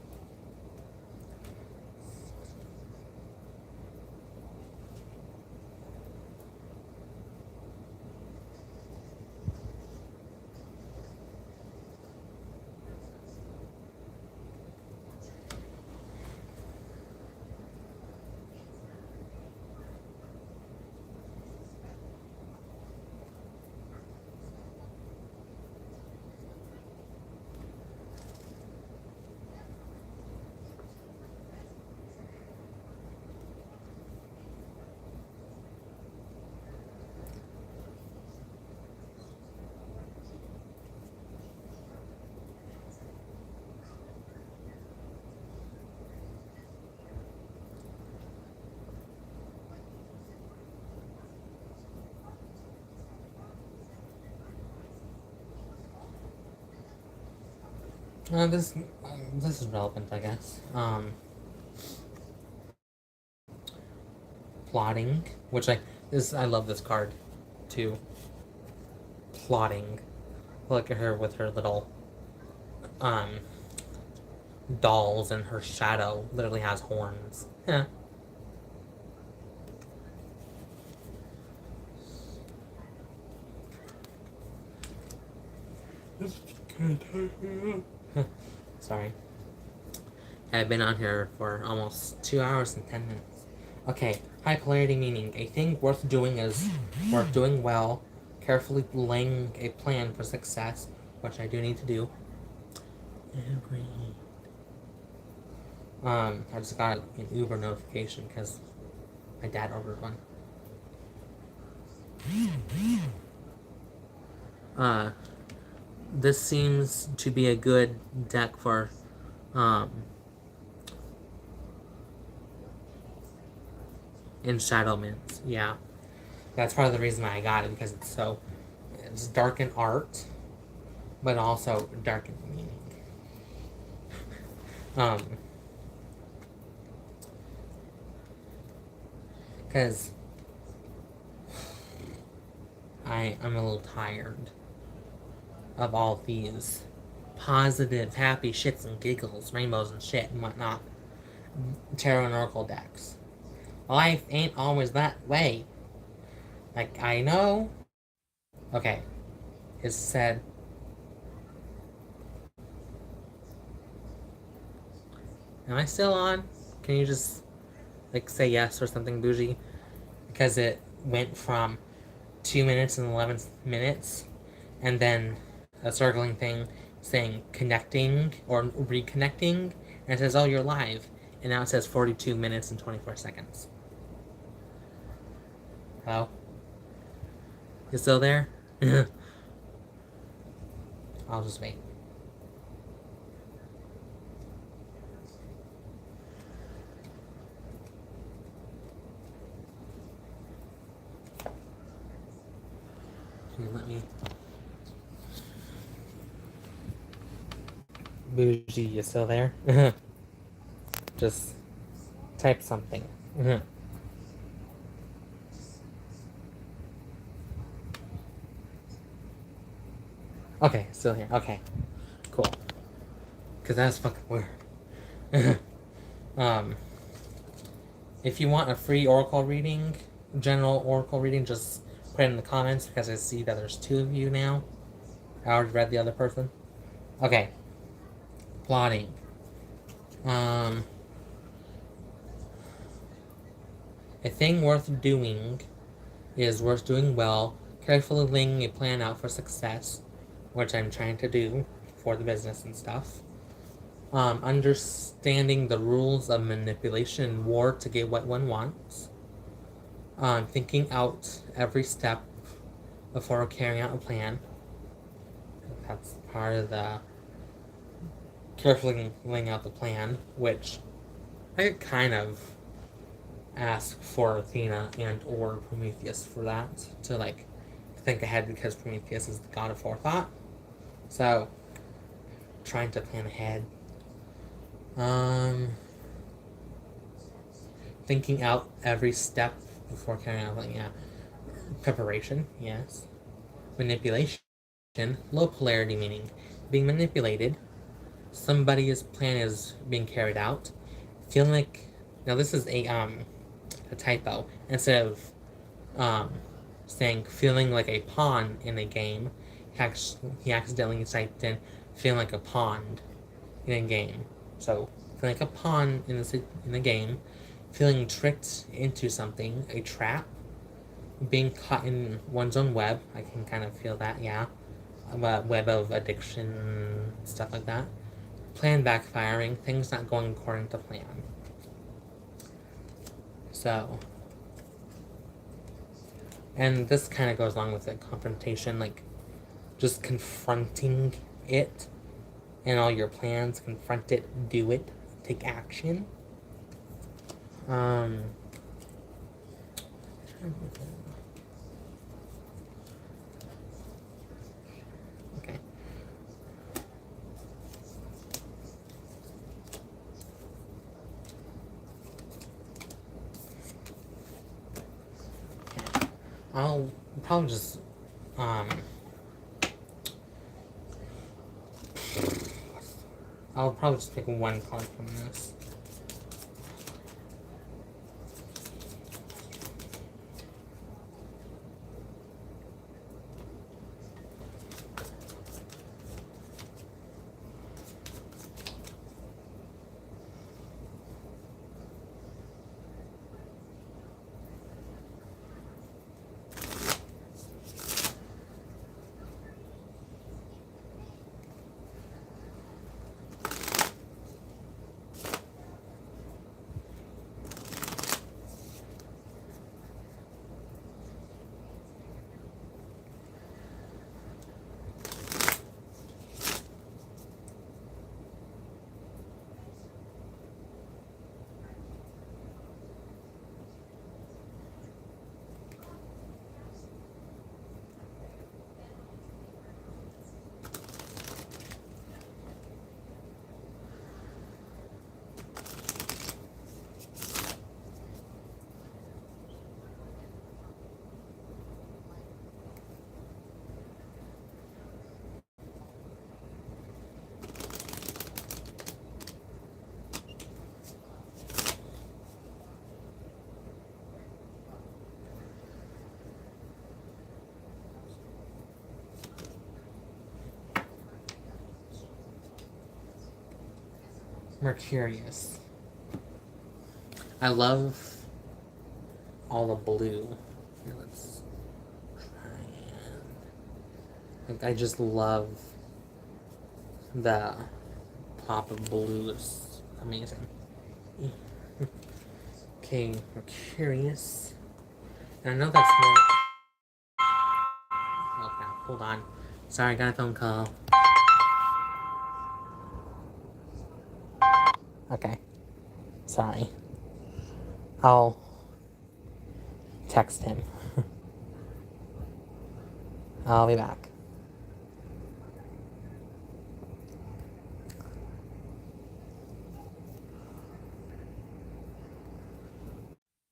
This is relevant, I guess. Plotting, which I love this card, too. Plotting. Look at her with her little, dolls, and her shadow literally has horns. Yeah. Sorry. I've been on here for almost 2 hours and 10 minutes. Okay, high polarity meaning a thing worth doing is worth doing well, carefully laying a plan for success, which I do need to do. I just got an Uber notification because my dad ordered one. This seems to be a good deck for, enshadowments. Yeah, that's part of the reason why I got it, because it's dark in art, but also dark in meaning. Because I'm a little tired of all these positive, happy shits and giggles, rainbows and shit and whatnot tarot and oracle decks. Life ain't always that way. Like, I know. Okay. It's said. Am I still on? Can you just like say yes or something, bougie? Because it went from 2 minutes and 11 minutes, and then a circling thing saying connecting or reconnecting, and it says, oh, you're live. And now it says 42 minutes and 24 seconds. Hello? You still there? I'll just wait. Can you let me? Bougie, you still there? Just type something. Okay, still here. Okay, cool. Because that's fucking weird. If you want a free Oracle reading, general Oracle reading, just put it in the comments because I see that there's 2 of you now. I already read the other person. Okay. Plotting. A thing worth doing is worth doing well, carefully laying a plan out for success, which I'm trying to do for the business and stuff. Understanding the rules of manipulation and war to get what one wants. Thinking out every step before carrying out a plan. That's part of the carefully laying out the plan, which I could kind of ask for Athena and or Prometheus for that, to like think ahead, because Prometheus is the god of forethought. So trying to plan ahead. Thinking out every step before carrying out, like, yeah. Preparation, yes. Manipulation, low polarity, meaning being manipulated. Somebody's plan is being carried out. Feeling like, now this is a typo. Instead of saying feeling like a pawn in a game, he accidentally typed in feeling like a pond in a game. So feeling like a pawn in the game, feeling tricked into something, a trap, being caught in one's own web. I can kind of feel that, yeah. Web of addiction, stuff like that. Plan backfiring, things not going according to plan. So, and this kind of goes along with the confrontation, like just confronting it and all your plans. Confront it, do it, take action. Okay. I'll probably just I'll probably just pick one card from this. Mercurius. I love all the blue. Here, let's try and... Like, I just love the pop of blue. It's amazing. Okay, we're curious. And I know that's not... Okay, hold on. Sorry, I got a phone call. Okay. Sorry. I'll text him. I'll be back.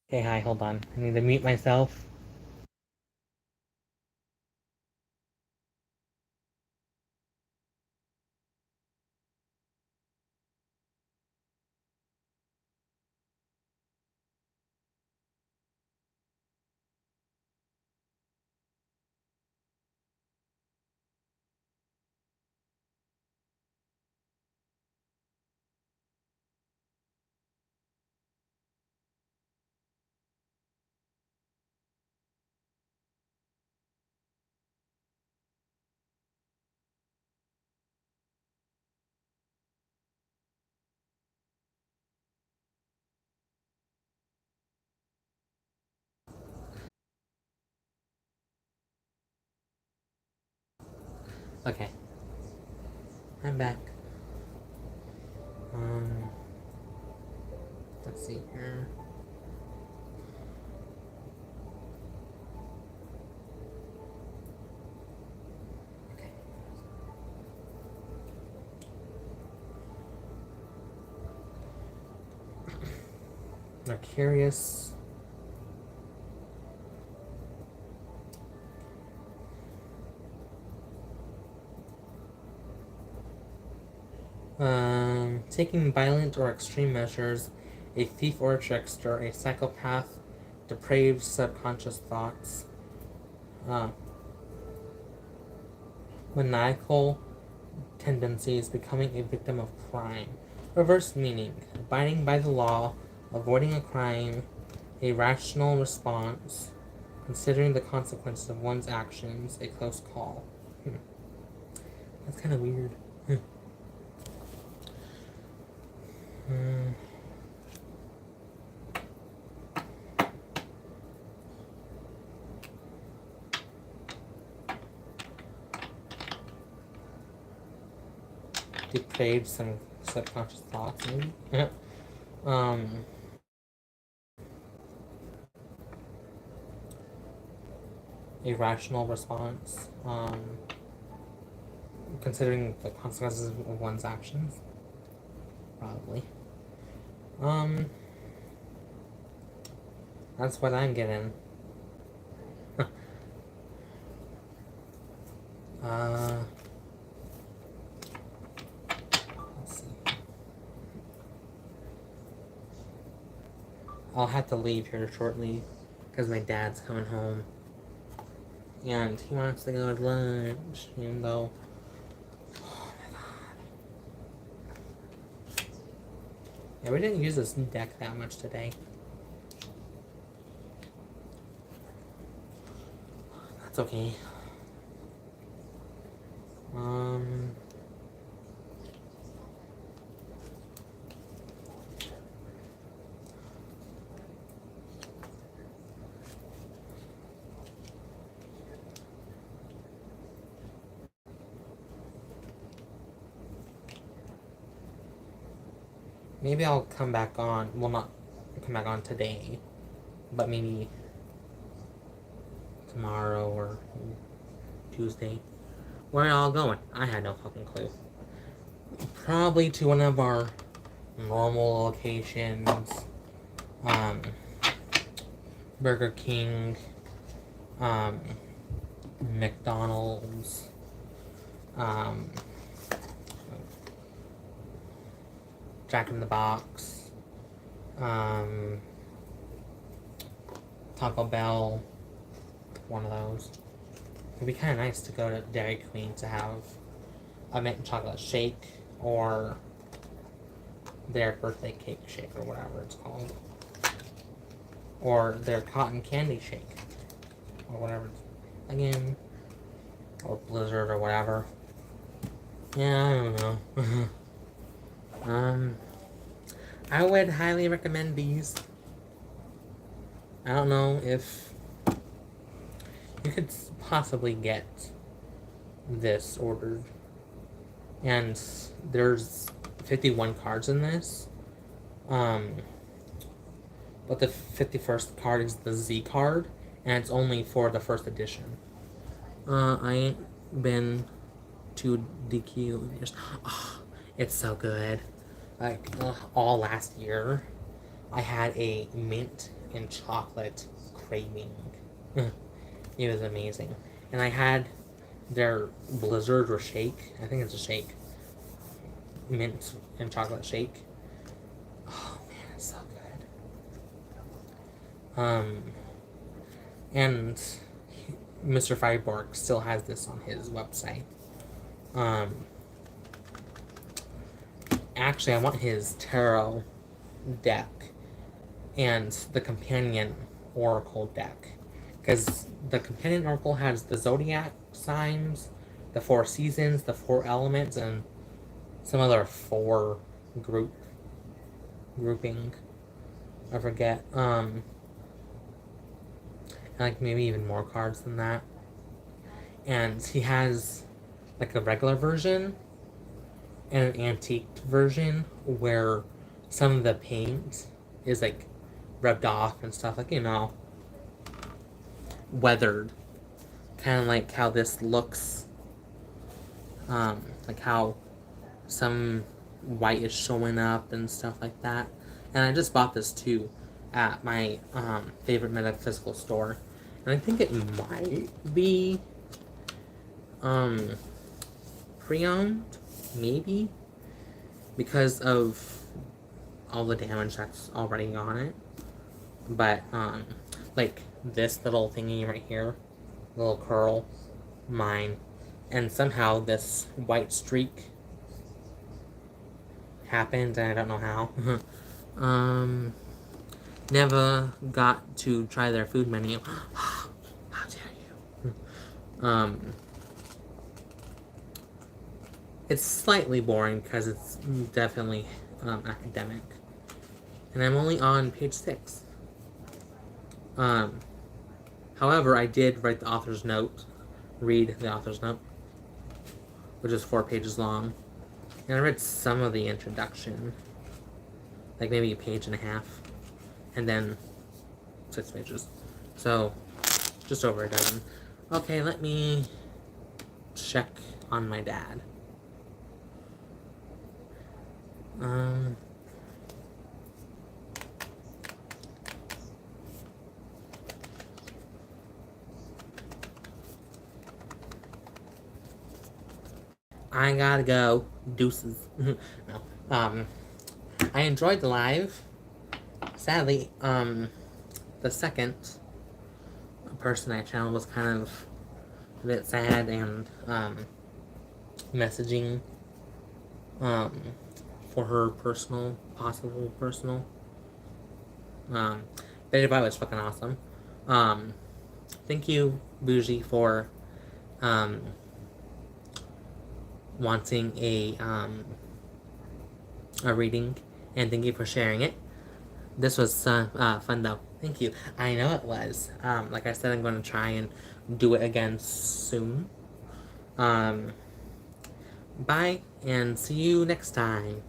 Okay, hi, hold on. I need to mute myself. Okay. I'm back. Let's see here. Okay. They're curious. Taking violent or extreme measures, a thief or a trickster, a psychopath, depraved subconscious thoughts, maniacal tendencies, becoming a victim of crime. Reverse meaning, abiding by the law, avoiding a crime, a rational response, considering the consequences of one's actions, a close call. That's kind of weird. Depraved some subconscious thoughts, maybe? A rational response, considering the consequences of one's actions, probably. That's what I'm getting. Let's see. I'll have to leave here shortly because my dad's coming home. And he wants to go to lunch, even though... Oh my god. Yeah, we didn't use this deck that much today. That's okay. Maybe I'll come back on, well, not come back on today, but maybe tomorrow or Tuesday. Where are y'all going? I had no fucking clue. Probably to one of our normal locations. Burger King, McDonald's, Jack in the Box, Taco Bell, one of those. It'd be kind of nice to go to Dairy Queen to have a mint chocolate shake or their birthday cake shake or whatever it's called. or their cotton candy shake, or whatever. Again, or Blizzard or whatever. Yeah, I don't know. I would highly recommend these. I don't know if you could possibly get this ordered. And there's 51 cards in this. But the 51st card is the Z card, and it's only for the first edition. I ain't been to DQ in years. Oh, it's so good. Like, all last year, I had a mint and chocolate craving. It was amazing. And I had their Blizzard or shake. I think it's a shake. Mint and chocolate shake. Oh man, it's so good. And Mr. Fireborg still has this on his website. Actually, I want his tarot deck and the companion oracle deck, because the companion oracle has the zodiac signs, the 4 seasons, the 4 elements, and some other 4 grouping. I forget. Like maybe even more cards than that. And he has like a regular version and an antique version where some of the paint is like rubbed off and stuff, like, you know, weathered, kind of like how this looks, like how some white is showing up and stuff like that. And I just bought this too at my favorite metaphysical store, and I think it might be pre-owned, maybe, because of all the damage that's already on it. But like this little thingy right here, little curl, mine, and somehow this white streak happened, and I don't know how. Never got to try their food menu. How dare you? It's slightly boring because it's definitely academic, and I'm only on page 6. However, I did write the author's note, read the author's note, which is 4 pages long, and I read some of the introduction, like maybe a page and a half, and then 6 pages, so just over a dozen. Okay, let me check on my dad. I gotta go. Deuces. No. I enjoyed the live. Sadly, the second person I channeled was kind of a bit sad and, messaging, for her possible personal. Betty Bye was fucking awesome. Thank you, Bougie, for, wanting a reading, and thank you for sharing it. This was fun though. Thank you. I know it was. Like I said, I'm going to try and do it again soon. Bye, and see you next time.